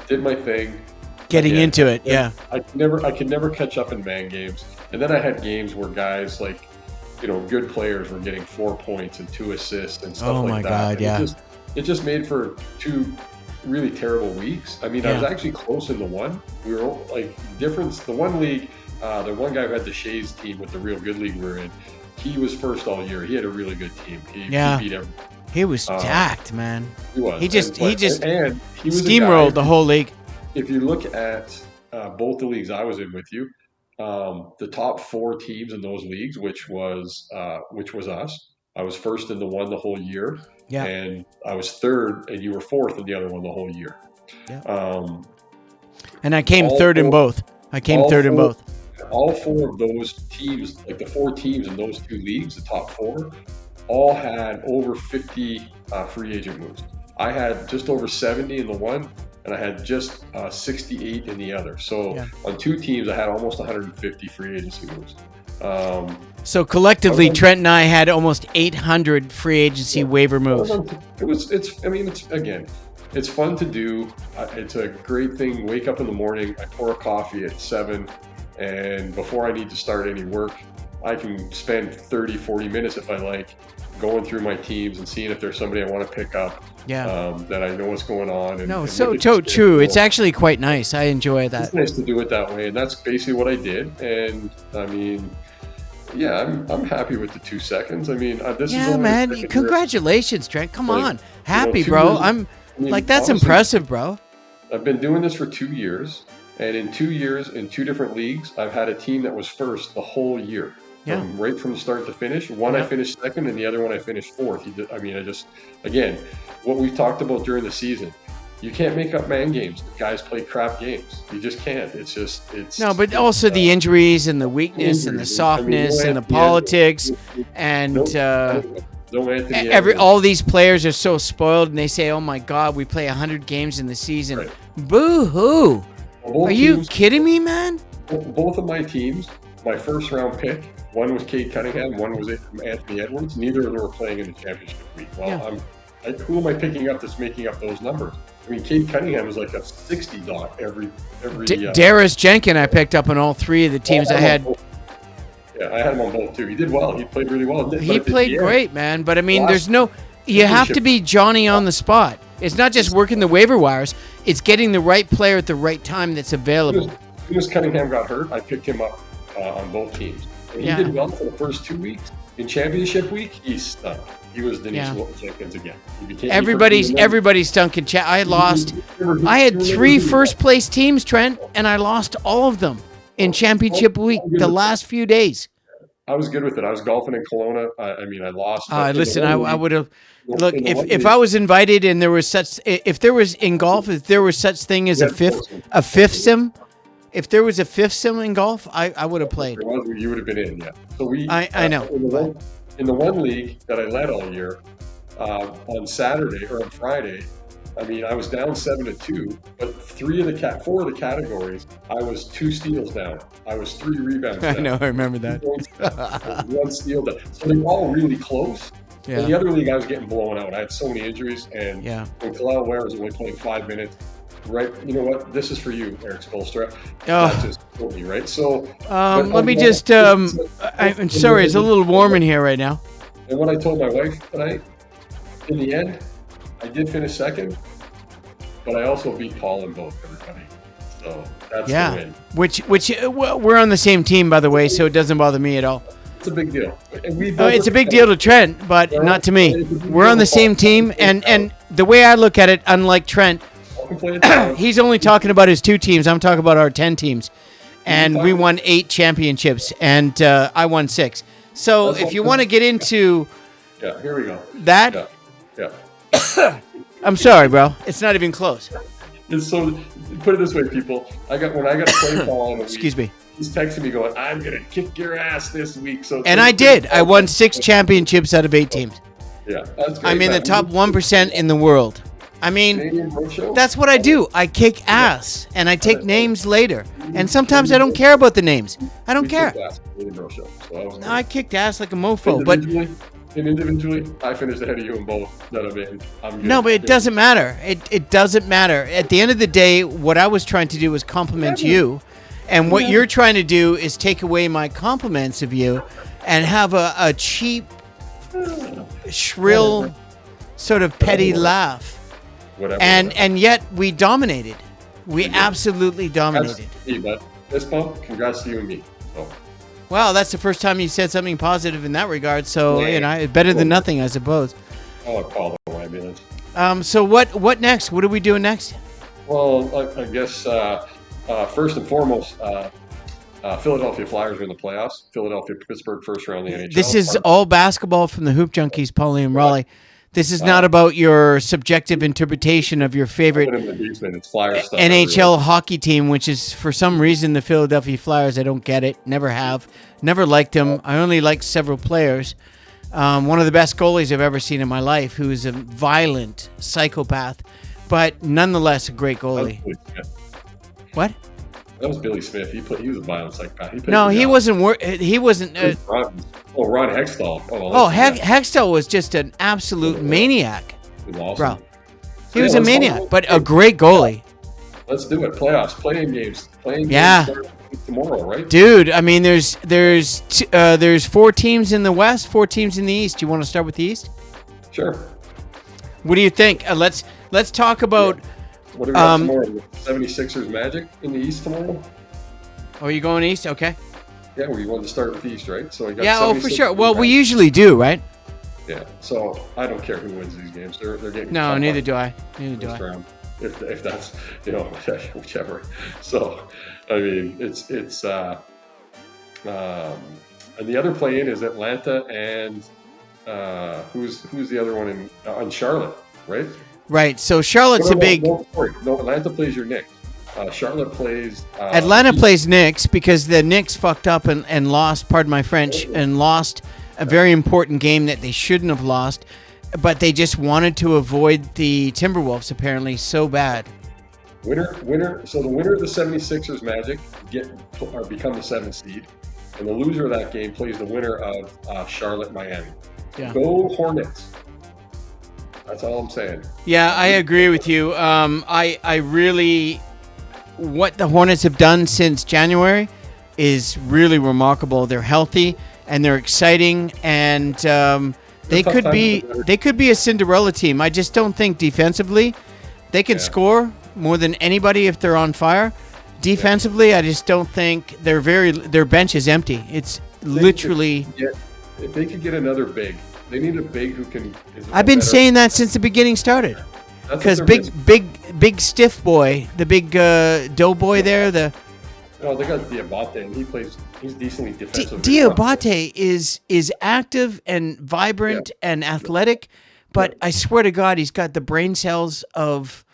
Speaker 2: Did my thing.
Speaker 1: Getting into it, yeah.
Speaker 2: I could never catch up in man games. And then I had games where guys like good players were getting 4 points and 2 assists and stuff
Speaker 1: Oh
Speaker 2: like
Speaker 1: my
Speaker 2: that.
Speaker 1: God, yeah.
Speaker 2: It just made for 2 really terrible weeks. I mean, I was actually close in the one. We were like difference. The one league, the one guy who had the Shays team with the real good league we were in, he was first all year. He had a really good team. He beat everyone.
Speaker 1: He was jacked, man.
Speaker 2: He was.
Speaker 1: He just
Speaker 2: and he was
Speaker 1: steamrolled the whole league.
Speaker 2: If you look at both the leagues I was in with you, the top 4 teams in those leagues, which was us. I was first in the one the whole year, and I was third, and you were fourth in the other one the whole year.
Speaker 1: Yeah. And I came third in both. All
Speaker 2: 4 of those teams, like the 4 teams in those 2 leagues, the top 4, all had over 50 free agent moves. I had just over 70 in the one, and I had just 68 in the other. So on 2 teams, I had almost 150 free agency moves.
Speaker 1: So collectively, Trent and I had almost 800 free agency waiver moves.
Speaker 2: It's fun to do. It's a great thing. Wake up in the morning, I pour a coffee at 7, and before I need to start any work, I can spend 30, 40 minutes if I like, going through my teams and seeing if there's somebody I want to pick up. That I know what's going on.
Speaker 1: So true. It's actually quite nice. I enjoy that.
Speaker 2: It's nice to do it that way, and that's basically what I did. And I mean, I'm happy with the 2 seconds. I mean, this is
Speaker 1: man. Congratulations, Trent. Come on, happy, bro. That's honestly impressive, bro.
Speaker 2: I've been doing this for 2 years, and in 2 years, in 2 different leagues, I've had a team that was first the whole year. Right from start to finish. One I finished second, and the other one I finished fourth. Again, what we talked about during the season, you can't make up man games. Guys play crap games. You just can't. But
Speaker 1: also the injuries and the weakness and the softness and the politics and all these players are so spoiled, and they say, "Oh my God, we play 100 games in the season." Right. Boo hoo! Are you kidding me, man?
Speaker 2: Both of my teams, my first round pick. One was Cade Cunningham, one was Anthony Edwards. Neither of them were playing in the championship week. Well, who am I picking up that's making up those numbers? I mean, Cade Cunningham was like a 60 dot every.
Speaker 1: Darius Jenkins, I picked up on all 3 of the teams I had.
Speaker 2: I had him on both too. He did well. He played really well.
Speaker 1: He played great, man. But I mean, you have to be Johnny on the spot. It's not just working the waiver wires. It's getting the right player at the right time that's available.
Speaker 2: As soon as Cunningham got hurt, I picked him up on both teams. He did well for the first 2 weeks. In championship week, he stunk. He was Denise Jenkins again.
Speaker 1: Everybody stunk in chat. I had 3 first place teams, Trent, and I lost all of them in championship week. The last few days.
Speaker 2: I was good with it. I was golfing in Kelowna. I lost.
Speaker 1: Listen, I would have. Look, if I was invited and there was such thing as a fifth sim. If there was a 5th sim in golf, I would have played.
Speaker 2: You would have been in, So
Speaker 1: I know.
Speaker 2: In the one league that I led all year, on Saturday or on Friday, I mean, I was down 7-2, but 4 of the categories, I was 2 steals down. I was 3 rebounds down.
Speaker 1: I know, I remember that.
Speaker 2: 1 steal down. So they were all really close. Yeah. In the other league, I was getting blown out. I had so many injuries, and when Kalal Ware was only playing 5 minutes, right? You know what? This is for you, Eric Spolstra. That just told me, right? So
Speaker 1: let me just. I'm sorry, it's a little warm in here right now.
Speaker 2: And what I told my wife tonight, in the end, I did finish second, but I also beat Paul in both, everybody. So that's the win.
Speaker 1: Which we're on the same team, by the way, so it doesn't bother me at all.
Speaker 2: It's a big deal.
Speaker 1: It's a big deal to Trent, but not to me. We're on the same team, and the way I look at it, unlike Trent, he's only talking about his 2 teams. I'm talking about our 10 teams. And we won 8 championships, and I won 6. So if you want to get into
Speaker 2: here we go.
Speaker 1: That, I'm sorry, bro. It's not even close.
Speaker 2: So put it this way, people. When I got to play Paul in a week,
Speaker 1: excuse me.
Speaker 2: He's texting me going, "I'm gonna kick your ass this week."
Speaker 1: And I did. I won 6 championships out of 8 teams.
Speaker 2: Yeah, that's great.
Speaker 1: I'm in the top 1% in the world. I mean, that's what I do. I kick ass, and I take names later. And sometimes I don't care about the names. I don't care. No, I kicked ass like a mofo. But
Speaker 2: individually, I finished ahead of you in both that I'm in. I'm good.
Speaker 1: No, but it doesn't matter. It doesn't matter. At the end of the day, what I was trying to do was compliment you. And what you're trying to do is take away my compliments of you and have a cheap, shrill, sort of petty laugh. And yet we dominated. We absolutely dominated.
Speaker 2: But this bump, congrats to you and me. So.
Speaker 1: Well, that's the first time you said something positive in that regard. So, better than nothing, I suppose.
Speaker 2: I'll call the ambulance.
Speaker 1: So what next? What are we doing next?
Speaker 2: Well, I guess first and foremost, Philadelphia Flyers are in the playoffs. Philadelphia, Pittsburgh, first round of the NHL.
Speaker 1: This is all basketball from the Hoop Junkies, Pauly and Rowley. This is not about your subjective interpretation of your favorite NHL hockey team, which is, for some reason, the Philadelphia Flyers. I don't get it. Never have. Never liked them. I only like several players. One of the best goalies I've ever seen in my life, who is a violent psychopath, but nonetheless a great goalie. What?
Speaker 2: That was Billy Smith. He was a violent psychopath.
Speaker 1: He wasn't. He wasn't.
Speaker 2: Ron Hextall.
Speaker 1: Hextall was just an absolute maniac.
Speaker 2: Awesome.
Speaker 1: Bro. He was a maniac, but a great goalie.
Speaker 2: Let's do it. Playoffs, playing games start tomorrow, right?
Speaker 1: Dude, I mean, there's 4 teams in the West, 4 teams in the East. Do you want to start with the East?
Speaker 2: Sure.
Speaker 1: What do you think? Let's talk about.
Speaker 2: Yeah. What do we got tomorrow? 76ers Magic in the East tomorrow.
Speaker 1: Oh, you going East? Okay.
Speaker 2: Yeah, we wanted to start with the East, right? So we got
Speaker 1: for sure. Well, we usually do, right?
Speaker 2: Yeah. So I don't care who wins these games. They're getting.
Speaker 1: No, neither do I.
Speaker 2: Round, if that's whichever. So, I mean, it's and the other play-in is Atlanta and who's the other one in Charlotte, right?
Speaker 1: Right. So Charlotte's a big.
Speaker 2: No, Atlanta plays your Knicks. Charlotte plays.
Speaker 1: Atlanta plays Knicks because the Knicks fucked up and lost. Pardon my French, and lost a very important game that they shouldn't have lost, but they just wanted to avoid the Timberwolves apparently so bad.
Speaker 2: Winner. So the winner of the 76ers Magic become the 7th seed, and the loser of that game plays the winner of Charlotte Miami. Yeah. Go Hornets. That's all I'm saying.
Speaker 1: Yeah, I agree with you. I really, what the Hornets have done since January is really remarkable. They're healthy and they're exciting, and they could be a Cinderella team. I just don't think defensively they can score more than anybody if they're on fire. Defensively, I just don't think their bench is empty. It's literally.
Speaker 2: If they could get another big. They need a big who can.
Speaker 1: I've been saying that since the beginning started. Because big stiff boy, the big doughboy there, they got
Speaker 2: Diabate, and he's decently defensive.
Speaker 1: Diabate is active and vibrant and athletic, but I swear to God, he's got the brain cells of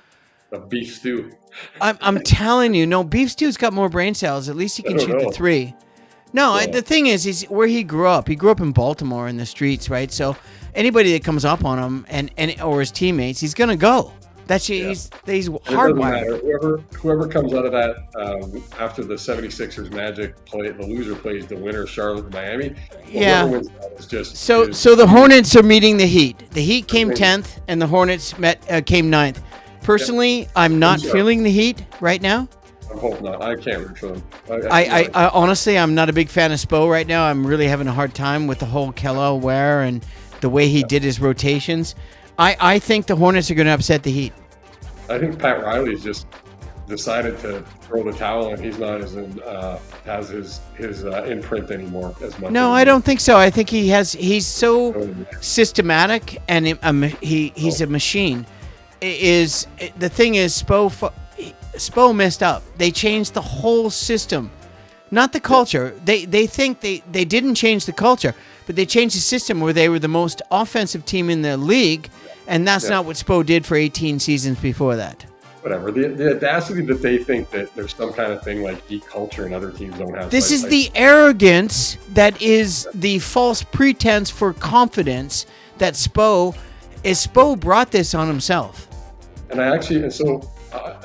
Speaker 2: a beef stew.
Speaker 1: I'm telling you, no, beef stew's got more brain cells. At least he can shoot the 3. No, the thing is, he's where he grew up. He grew up in Baltimore in the streets, right? So anybody that comes up on him and or his teammates, he's gonna go. He's hardwired.
Speaker 2: Whoever comes out of that after the 76ers Magic play, the loser plays the winner, Charlotte Miami.
Speaker 1: Whoever wins that is just so the Hornets are meeting the Heat. The Heat came 10th, and the Hornets came 9th. Personally, I'm not feeling the Heat right now.
Speaker 2: I hope not. I can't root for them.
Speaker 1: I honestly, I'm not a big fan of Spo right now. I'm really having a hard time with the whole Kello Ware and the way he did his rotations. I think the Hornets are going to upset the Heat.
Speaker 2: I think Pat Riley's just decided to throw the towel, and he's not has his imprint anymore as much.
Speaker 1: No, I don't think so. I think he's so systematic, and he's a machine. The thing is, Spo messed up. They changed the whole system, not the culture. They think they didn't change the culture, but they changed the system where they were the most offensive team in the league, and that's not what Spo did for 18 seasons before that.
Speaker 2: Whatever. The audacity that they think that there's some kind of thing like geek culture and other teams don't have.
Speaker 1: This is the arrogance that is the false pretense for confidence that Spo brought this on himself.
Speaker 2: And I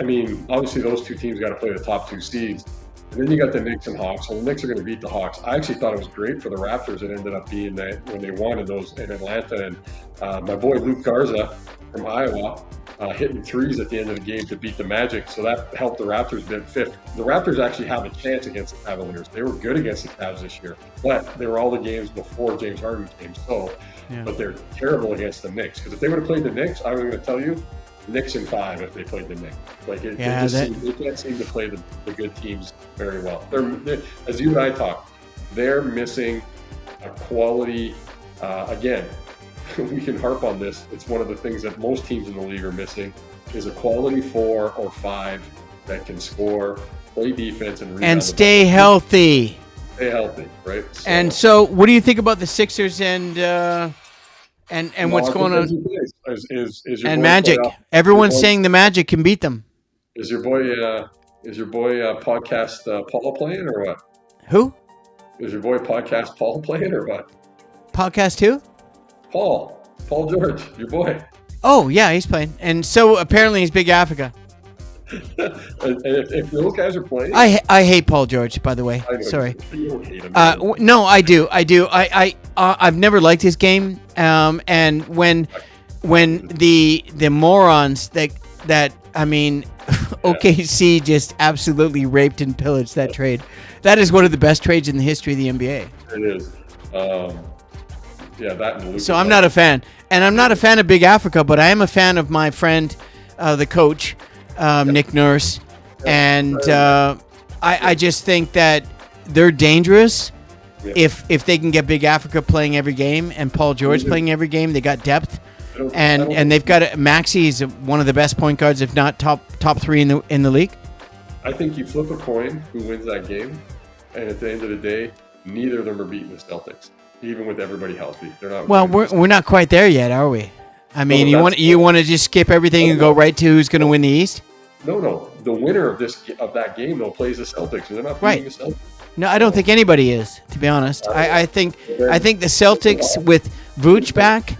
Speaker 2: mean, obviously those two teams got to play the top 2 seeds. And then you got the Knicks and Hawks. So the Knicks are going to beat the Hawks. I actually thought it was great for the Raptors. It ended up being that when they won those in Atlanta. And my boy Luke Garza from Iowa hitting threes at the end of the game to beat the Magic. So that helped the Raptors bid fifth. The Raptors actually have a chance against the Cavaliers. They were good against the Cavs this year, but they were all the games before James Harden came. But they're terrible against the Knicks. Because if they would have played the Knicks, I was going to tell you, Knicks in 5 if they played the Knicks. They can't seem to play the good teams very well. They're, as you and I talk, they're missing a quality. Again, we can harp on this. It's one of the things that most teams in the league are missing is a quality 4 or 5 that can score, play defense, and rebound.
Speaker 1: And stay healthy.
Speaker 2: Stay healthy, right?
Speaker 1: So what do you think about the Sixers and what's going on?
Speaker 2: Is your
Speaker 1: and
Speaker 2: boy
Speaker 1: Magic. Everyone's saying the Magic can beat them.
Speaker 2: Is your boy podcast Paul playing or what?
Speaker 1: Who?
Speaker 2: Is your boy podcast Paul playing or what?
Speaker 1: Podcast who?
Speaker 2: Paul George, your boy.
Speaker 1: Oh yeah, he's playing, and so apparently he's Big Africa.
Speaker 2: And if those guys are playing,
Speaker 1: I hate Paul George, by the way. Sorry.
Speaker 2: You don't hate him.
Speaker 1: No, I do. I've never liked his game. And when the morons that I mean, OKC just absolutely raped and pillaged that trade. That is one of the best trades in the history of the NBA.
Speaker 2: It is. That and
Speaker 1: so I'm not a fan, and I'm not a fan of Big Africa, but I am a fan of my friend, the coach, Nick Nurse, and I just think that they're dangerous if they can get Big Africa playing every game and Paul George playing every game. They got depth, and they've got Maxey is one of the best point guards, if not top 3 in the league.
Speaker 2: I think you flip a coin who wins that game, and at the end of the day, neither of them are beating the Celtics. Even with everybody healthy, they're not.
Speaker 1: Well, we're not quite there yet, are we? I mean, you want to just skip everything and go right to who's going to win the East?
Speaker 2: No. The winner of that game though plays the Celtics, and they're not beating the Celtics.
Speaker 1: No, I don't think anybody is, to be honest. I think the Celtics with Vooch back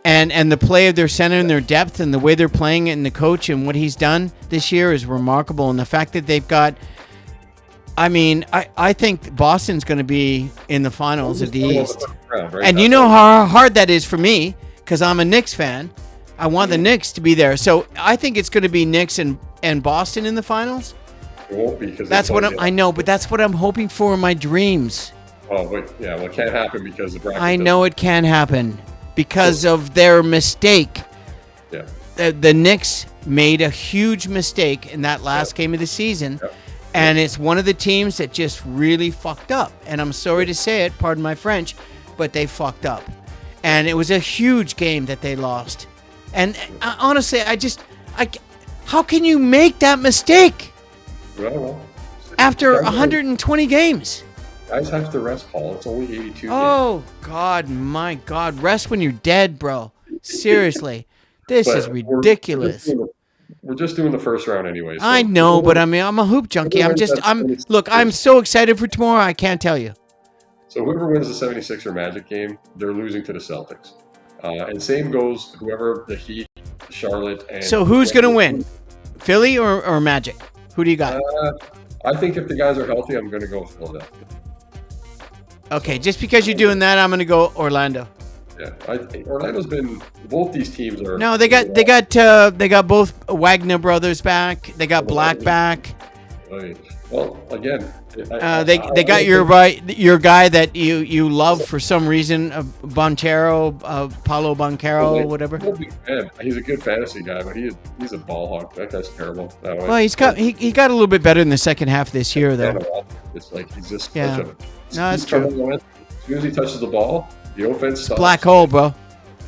Speaker 1: and the play of their center and their depth and the way they're playing and the coach and what he's done this year is remarkable. And the fact that they've got. I mean, I think Boston's going to be in the finals of the East. And you know how hard that is for me because I'm a Knicks fan. I want the Knicks to be there. So I think it's going to be Knicks and Boston in the finals.
Speaker 2: It won't be because
Speaker 1: that's what I know, but that's what I'm hoping for in my dreams.
Speaker 2: Oh, wait, yeah, well, it can't happen because the
Speaker 1: I know it can happen because of their mistake.
Speaker 2: Yeah.
Speaker 1: The Knicks made a huge mistake in that last game of the season. Yeah. And it's one of the teams that just really fucked up. And I'm sorry to say it, pardon my French, but they fucked up. And it was a huge game that they lost. And honestly, how can you make that mistake?
Speaker 2: Well,
Speaker 1: after 120 games?
Speaker 2: Guys have to rest, Paul. It's only 82 games.
Speaker 1: Oh, God, my God. Rest when you're dead, bro. Seriously. This is ridiculous.
Speaker 2: We're just doing the first round anyway. So
Speaker 1: I know, but I mean, I'm a hoop junkie. I'm so excited for tomorrow. I can't tell you.
Speaker 2: So whoever wins the 76er Magic game, they're losing to the Celtics. And same goes whoever the Heat, Charlotte, and.
Speaker 1: So who's going to win? Philly or Magic? Who do you got?
Speaker 2: I think if the guys are healthy, I'm going to go with Philadelphia.
Speaker 1: Okay, just because you're doing that, I'm going to go Orlando.
Speaker 2: Yeah, Orlando's been. Both these teams are.
Speaker 1: No, they got both Wagner brothers back. They got Black back.
Speaker 2: Well, again,
Speaker 1: they got your guy that you love for some reason, Paulo Banchero, whatever.
Speaker 2: He's a good fantasy guy, but he's a ball hawk. That guy's terrible that way.
Speaker 1: Well, he got a little bit better in the second half of this year, though.
Speaker 2: It's like he's just
Speaker 1: no, that's true.
Speaker 2: As soon as he touches the ball, the offense stops.
Speaker 1: Black hole, bro.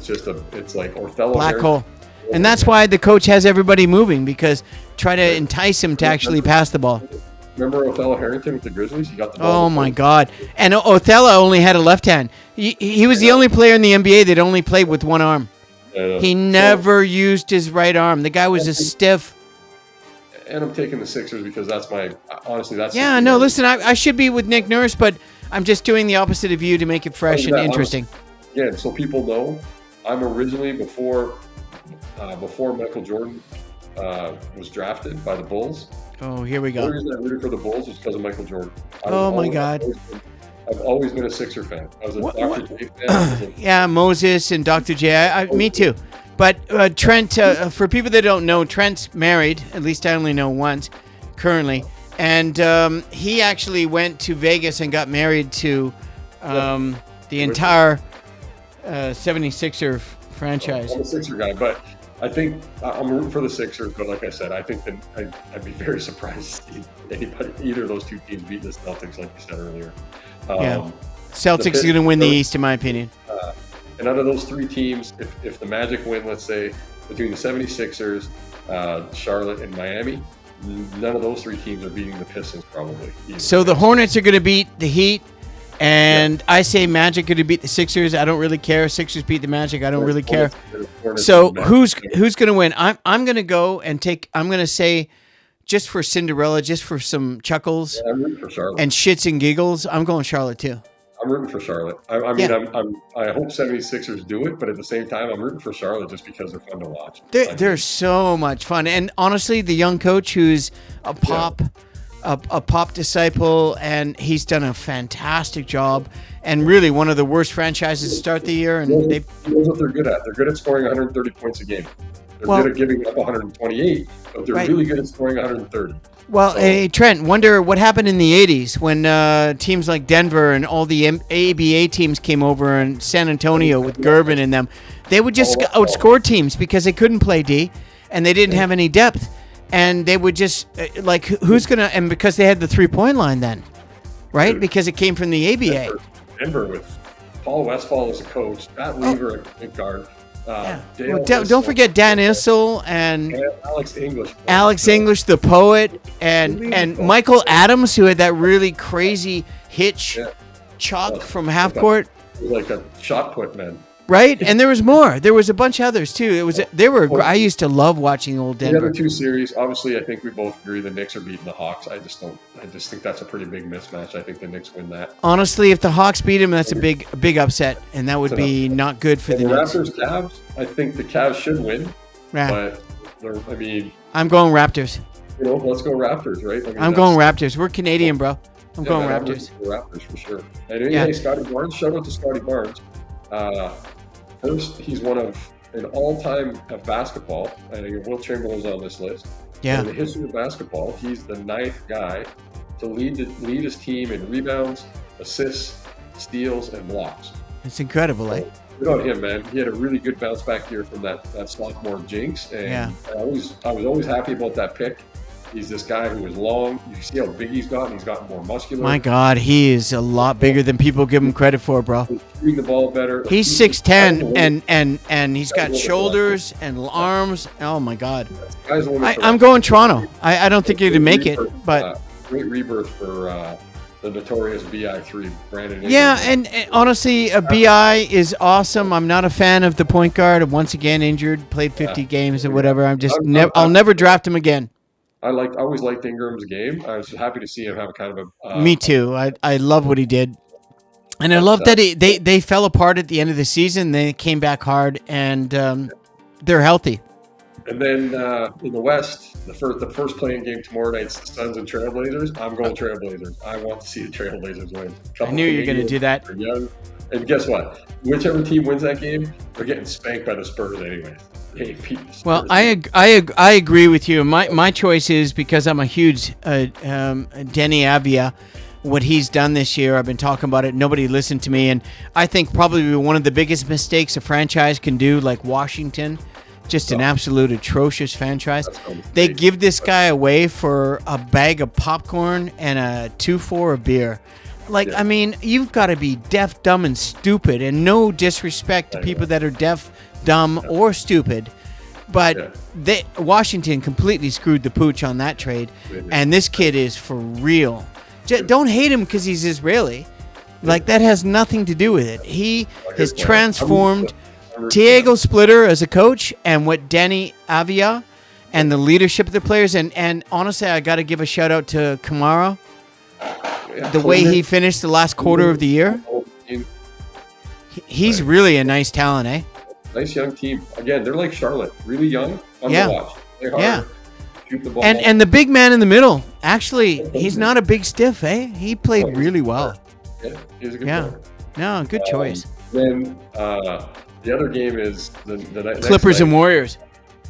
Speaker 2: It's like Othello.
Speaker 1: Black hole. And that's why the coach has everybody moving, because try to entice him to actually pass the ball.
Speaker 2: Remember Othello Harrington with the Grizzlies? He got the ball.
Speaker 1: Oh, my God. And Othello only had a left hand. He was the only player in the NBA that only played with one arm. He never used his right arm. The guy was a stiff.
Speaker 2: And I'm taking the Sixers because that's honestly, that's...
Speaker 1: Yeah, no, listen, I should be with Nick Nurse, but I'm just doing the opposite of you to make it fresh and interesting.
Speaker 2: Yeah, so people know, I'm originally, before Michael Jordan was drafted by the Bulls.
Speaker 1: Oh, here we go.
Speaker 2: The reason I rooted for the Bulls was because of Michael Jordan.
Speaker 1: My God.
Speaker 2: I've always been a Sixer fan. I was a Dr. J fan.
Speaker 1: Yeah, Moses and Dr. J. Me too. But Trent, for people that don't know, Trent's married. At least I only know once currently. And he actually went to Vegas and got married to the entire 76er franchise.
Speaker 2: I'm a Sixer guy, but I think I'm rooting for the Sixers. But like I said, I think that I'd be very surprised to see either of those two teams beat the Celtics, like you said earlier.
Speaker 1: Celtics are going to win the East, in my opinion.
Speaker 2: And out of those three teams, if the Magic win, let's say, between the 76ers, Charlotte, and Miami, none of those three teams are beating the Pistons probably.
Speaker 1: So the Hornets are going to beat the Heat, and I say Magic going to beat the Sixers. I don't really care. Sixers beat the Magic. I don't really care. So who's going to win? I'm going to go and take. I'm going to say, just for Cinderella, just for some chuckles
Speaker 2: I'm rooting for Charlotte.
Speaker 1: And shits and giggles, I'm going Charlotte too.
Speaker 2: I'm rooting for Charlotte. I mean, I hope 76ers do it, but at the same time, I'm rooting for Charlotte just because they're fun to watch.
Speaker 1: They're so much fun, and honestly, the young coach who's a pop disciple, and he's done a fantastic job. And really, one of the worst franchises to start the year. And
Speaker 2: he knows what they're good at. They're good at scoring 130 points a game. They're good at giving up 128, but they're really good at scoring 130.
Speaker 1: Well, hey, Trent, wonder what happened in the 80s when teams like Denver and all the ABA teams came over, and San Antonio with Gervin and them. They would just outscore teams because they couldn't play D and they didn't have any depth. And they would just, who's going to, and because they had the 3-point line then, right? Because it came from the ABA.
Speaker 2: Denver with Paul Westphal as a coach, Matt Weaver at point guard.
Speaker 1: Don't forget Dan Issel and Alex English, the poet, and Michael Adams, who had that really crazy hitch chalk from half court.
Speaker 2: It was like a shot put, man.
Speaker 1: Right, and there was more. There was a bunch of others too. I used to love watching old Denver.
Speaker 2: The other two series, obviously, I think we both agree the Knicks are beating the Hawks. I just think that's a pretty big mismatch. I think the Knicks win that.
Speaker 1: Honestly, if the Hawks beat them, that's a big upset, and that would be not good for the Knicks.
Speaker 2: Raptors, Cavs. I think the Cavs should win, but
Speaker 1: I'm going Raptors.
Speaker 2: Let's go Raptors, right?
Speaker 1: I'm going Raptors. We're Canadian, bro. I'm going Raptors.
Speaker 2: Raptors for sure. And hey, Scotty Barnes. Shout out to Scotty Barnes. First, he's one of an all-time of basketball. I think Will Chamberlain's on this list.
Speaker 1: Yeah.
Speaker 2: In the history of basketball, he's the 9th guy to lead his team in rebounds, assists, steals, and blocks.
Speaker 1: It's incredible, eh?
Speaker 2: Good on him, man. He had a really good bounce back year from that sophomore jinx, and I was always happy about that pick. He's this guy who is long. You see how big he's gotten. He's gotten more muscular.
Speaker 1: My God, he is a lot bigger than people give him credit for, bro.
Speaker 2: He's shooting the ball better.
Speaker 1: He's 6'10", and he's got shoulders and arms. Oh, my God. I'm going Toronto. I don't think you're going to make it, but...
Speaker 2: Great rebirth for the notorious BI3, Brandon.
Speaker 1: Yeah, and honestly, BI is awesome. I'm not a fan of the point guard. Once again, injured, played 50 games or whatever. I'll never draft him again.
Speaker 2: I always liked Ingram's game. I was happy to see him have a kind of a...
Speaker 1: Me too. I love what he did. And I love that they fell apart at the end of the season. They came back hard, and they're healthy.
Speaker 2: And then in the West, the first playing game tomorrow night's the Suns and Trailblazers. I'm going Trailblazers. I want to see the Trailblazers win.
Speaker 1: I knew you were going to do that.
Speaker 2: Young. And guess what? Whichever team wins that game, they're getting spanked by the Spurs anyways.
Speaker 1: Well, I agree with you. My choice is because I'm a huge Denny Avia. What he's done this year, I've been talking about it. Nobody listened to me, and I think probably one of the biggest mistakes a franchise can do, like Washington, just an absolute atrocious franchise. They give this guy away for a bag of popcorn and a 2-4 of beer. I mean, you've got to be deaf, dumb, and stupid, and no disrespect to people that are deaf, dumb, or stupid. But Washington completely screwed the pooch on that trade, and this kid is for real. Don't hate him because he's Israeli. That has nothing to do with it. He has transformed Diego Splitter as a coach, and what Denny Avia and the leadership of the players. And honestly, I got to give a shout out to Kamara. The way he finished the last quarter of the year. He's really a nice talent, eh?
Speaker 2: Nice young team. Again, they're like Charlotte. Really young. Fun to watch. Play hard. Shoot the ball.
Speaker 1: And the big man in the middle, actually, he's not a big stiff, eh? He played really well.
Speaker 2: Yeah, he's a good player.
Speaker 1: No, good choice.
Speaker 2: Then the other game is the next
Speaker 1: Clippers
Speaker 2: night
Speaker 1: and Warriors.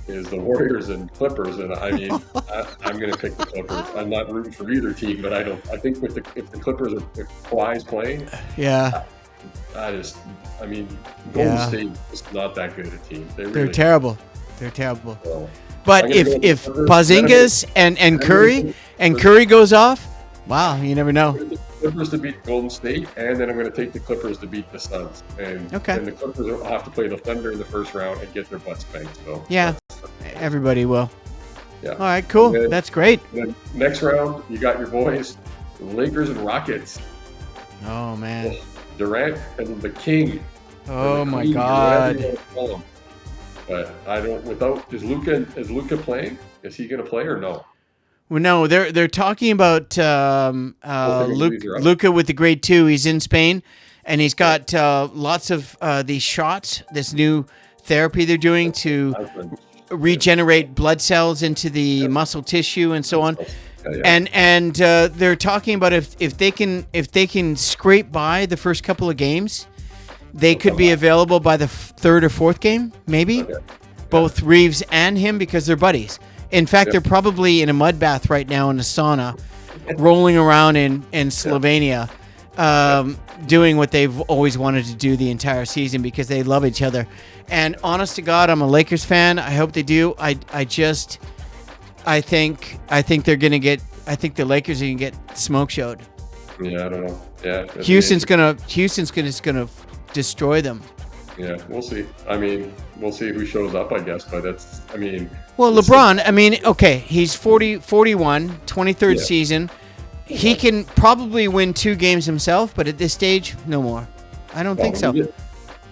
Speaker 2: is the Warriors and Clippers, and I mean, I'm going to pick the Clippers. I'm not rooting for either team, but I think if the Clippers if Kawhi's playing,
Speaker 1: Yeah.
Speaker 2: I mean, Golden State is not that good a team.
Speaker 1: They're terrible. They're terrible.
Speaker 2: So,
Speaker 1: but if Porzingis and Curry goes off, wow, you never know.
Speaker 2: The Clippers to beat Golden State, and then I'm going to take the Clippers to beat the Suns. And the Clippers will have to play the Thunder in the first round and get their butts spanked. So
Speaker 1: yeah, everybody will.
Speaker 2: Yeah.
Speaker 1: All right, cool. That's great.
Speaker 2: Then next round, you got your boys, the Lakers and Rockets.
Speaker 1: Oh man.
Speaker 2: Durant and the King.
Speaker 1: Oh my God.
Speaker 2: But I don't. Is Luka playing? Is he going to play or no?
Speaker 1: Well, no. They're talking about Luka with the grade 2. He's in Spain, and he's got lots of these shots. This new therapy they're doing to regenerate blood cells into the muscle tissue and so on. And they're talking about if they can scrape by the first couple of games, they could be available by the third or fourth game, maybe. Both Reeves and him, because they're buddies. In fact, they're probably in a mud bath right now in a sauna, rolling around in Slovenia, doing what they've always wanted to do the entire season because they love each other. And honest to God, I'm a Lakers fan. I hope they do. I think they're gonna get. I think the Lakers are gonna get smoke showed.
Speaker 2: Yeah, I don't know. Yeah,
Speaker 1: Houston's gonna destroy them.
Speaker 2: Yeah, we'll see. I mean, we'll see who shows up, I guess. But that's. I mean.
Speaker 1: Well, LeBron. I mean, okay, he's 41, 23rd season. He can probably win 2 games himself, but at this stage, no more. I don't think so.
Speaker 2: When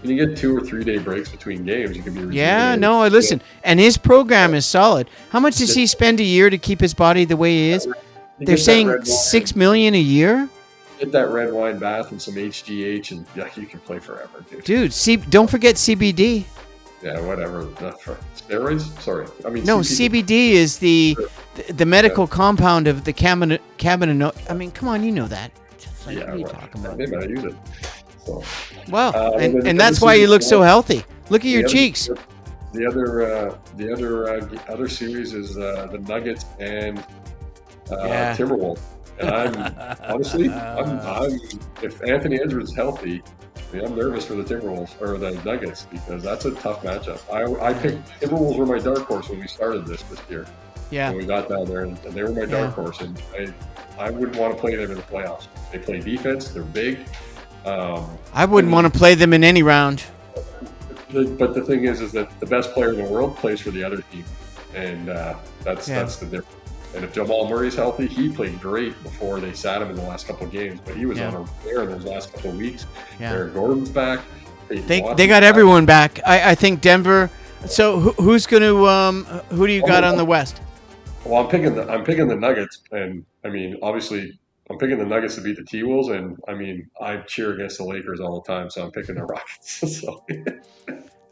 Speaker 2: you get 2 or 3 day breaks between games, you can be.
Speaker 1: Yeah, no, listen. And his program is solid. How much does he spend a year to keep his body the way he is? They're saying $6 million a year.
Speaker 2: Get that red wine bath and some HGH, and you can play forever, dude.
Speaker 1: Dude, don't forget CBD.
Speaker 2: Yeah, whatever. Steroids? Sorry, I mean.
Speaker 1: No, CBD is the medical compound of the cabinet. I mean, come on, you know that. Like, what are you talking about?
Speaker 2: Maybe I use it. So.
Speaker 1: Well, and that's why you look so healthy. Look at your cheeks.
Speaker 2: The other series is the Nuggets and Timberwolves. And I'm honestly, if Anthony Edwards is healthy, I'm nervous for the Timberwolves or the Nuggets because that's a tough matchup. I picked Timberwolves were my dark horse when we started this year. Yeah. When we got down there, and they were my dark horse, and I wouldn't want to play them in the playoffs. They play defense. They're big.
Speaker 1: I wouldn't want to play them in any round.
Speaker 2: But the thing is that the best player in the world plays for the other team, and that's the difference. And if Jamal Murray's healthy, he played great before they sat him in the last couple of games. But he was on a tear in those last couple of weeks. Yeah. Aaron Gordon's back.
Speaker 1: They got everyone back. I think Denver. So who's going to who do you got on the West?
Speaker 2: Well, I'm picking the Nuggets, and I mean obviously I'm picking the Nuggets to beat the T-Wolves, and I mean I cheer against the Lakers all the time, so I'm picking the Rockets. So.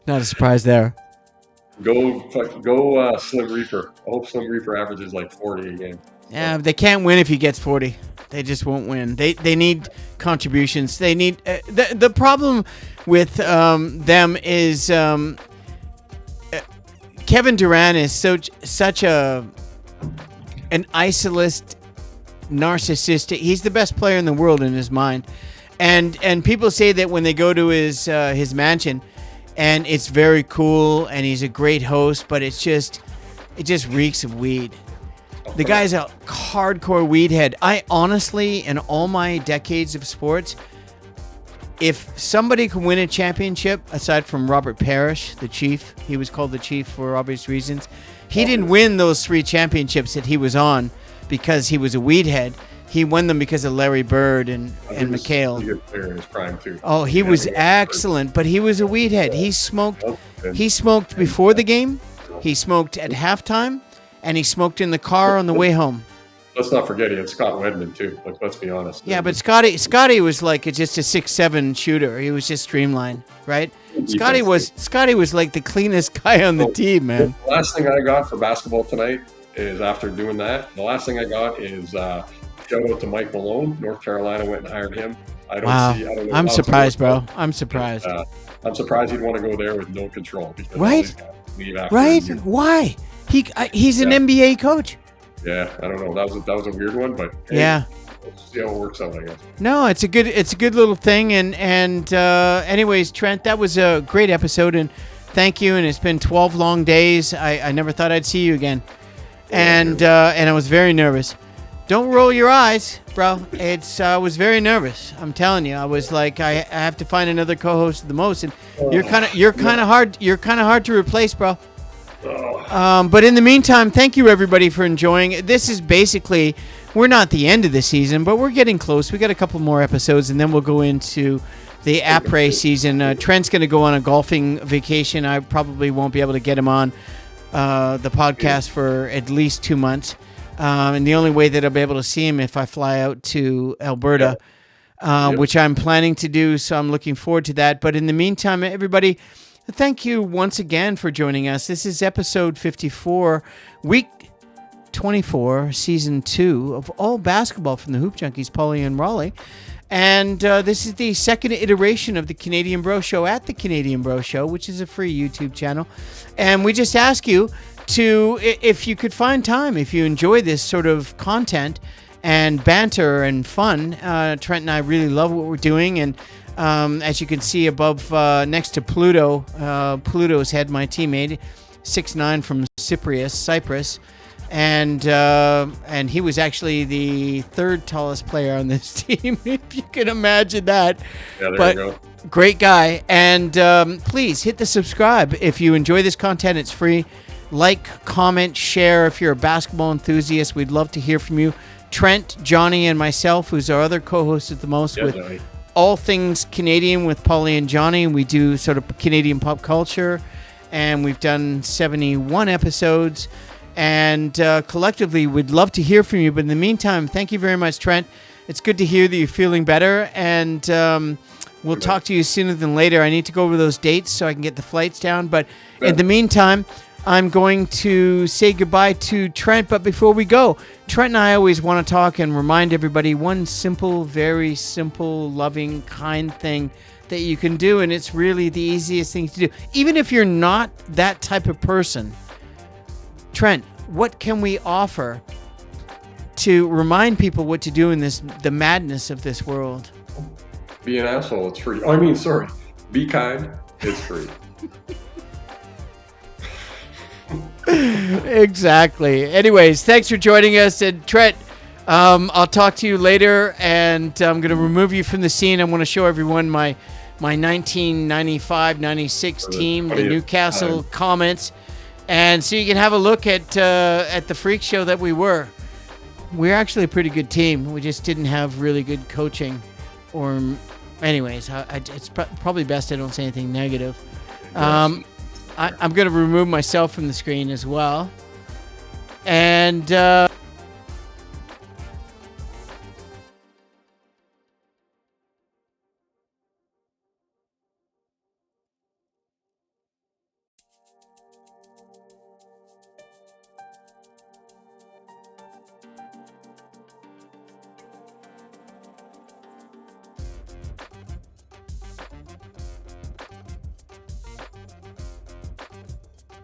Speaker 1: Not a surprise there.
Speaker 2: Go Slim Reaper. I hope Slim Reaper averages like 40 a game.
Speaker 1: Yeah, they can't win if he gets 40. They just won't win. They need contributions. They need the problem with them is Kevin Durant is such an isolist, narcissistic. He's the best player in the world in his mind, and people say that when they go to his mansion. And it's very cool, and he's a great host, but it just reeks of weed. The guy's a hardcore weed head. I honestly, in all my decades of sports, if somebody could win a championship, aside from Robert Parrish, the Chief, he was called the Chief for obvious reasons, he didn't win those 3 championships that he was on because he was a weed head. He won them because of Larry Bird and McHale.
Speaker 2: He was a good player in his prime too.
Speaker 1: Oh, he was excellent, but he was a weed head. He smoked before the game, he smoked at halftime, and he smoked in the car on the way home.
Speaker 2: Let's not forget he had Scott Wedman too. Let's be honest.
Speaker 1: Yeah, but Scotty was like just a 6'7" shooter. He was just streamlined, right? Scotty was like the cleanest guy on the team, man.
Speaker 2: The last thing I got for basketball tonight is after doing that. The last thing I got is. Shout out to Mike Malone. North Carolina went and hired him. I don't
Speaker 1: Wow.
Speaker 2: see. I don't know.
Speaker 1: I'm
Speaker 2: how
Speaker 1: surprised,
Speaker 2: to work
Speaker 1: bro. I'm surprised.
Speaker 2: I'm surprised he'd want to go there with no control. Because all
Speaker 1: Right?
Speaker 2: these guys leave after
Speaker 1: Right?
Speaker 2: a year.
Speaker 1: Why? He's an
Speaker 2: Yeah.
Speaker 1: NBA coach.
Speaker 2: Yeah, I don't know. That was a weird one, but hey,
Speaker 1: Yeah.
Speaker 2: let's see how it works out, I guess.
Speaker 1: No, it's a good little thing. And anyways, Trent, that was a great episode, and thank you. And it's been 12 long days. I never thought I'd see you again, and I was very nervous. Don't roll your eyes, bro. I was very nervous. I'm telling you, I was like, I have to find another co-host at the most, and you're kind of hard to replace, bro. But in the meantime, thank you everybody for enjoying. This is basically, we're not the end of the season, but we're getting close. We got a couple more episodes, and then we'll go into the après season. Trent's going to go on a golfing vacation. I probably won't be able to get him on the podcast for at least 2 months. And the only way that I'll be able to see him if I fly out to Alberta, which I'm planning to do. So I'm looking forward to that. But in the meantime, everybody, thank you once again for joining us. This is episode 54, week 24, season 2 of All Basketball from the Hoop Junkies, Pauly and Rowley. And this is the second iteration of the Canadian Bro Show at the Canadian Bro Show, which is a free YouTube channel. And we just ask you to, if you could find time, if you enjoy this sort of content and banter and fun, Trent and I really love what we're doing. And as you can see above, next to Pluto, Pluto's head, my teammate, 6'9" from Cyprus. And he was actually the third tallest player on this team, if you can imagine that.
Speaker 2: Yeah, there you go.
Speaker 1: Great guy. And please hit the subscribe. If you enjoy this content, it's free. Like, comment, share. If you're a basketball enthusiast, we'd love to hear from you. Trent, Johnny, and myself, who's our other co-host at the most, with
Speaker 2: Johnny.
Speaker 1: all things Canadian with Pauly and Johnny. We do sort of Canadian pop culture, and we've done 71 episodes. And collectively, we'd love to hear from you. But in the meantime, thank you very much, Trent. It's good to hear that you're feeling better. And we'll talk to you sooner than later. I need to go over those dates so I can get the flights down. But in the meantime, I'm going to say goodbye to Trent. But before we go, Trent and I always want to talk and remind everybody one simple, very simple, loving, kind thing that you can do. And it's really the easiest thing to do. Even if you're not that type of person, Trent, what can we offer to remind people what to do in the madness of this world?
Speaker 2: Be an asshole, it's free. Oh, I mean, sorry. Be kind, it's free.
Speaker 1: Exactly. Anyways, thanks for joining us. And Trent, I'll talk to you later, and I'm going to remove you from the scene. I want to show everyone my 1995-96 team, the Newcastle Comets. And so you can have a look at the freak show that we were. We're actually a pretty good team. We just didn't have really good coaching. Or, anyways, it's probably best I don't say anything negative. I'm going to remove myself from the screen as well. And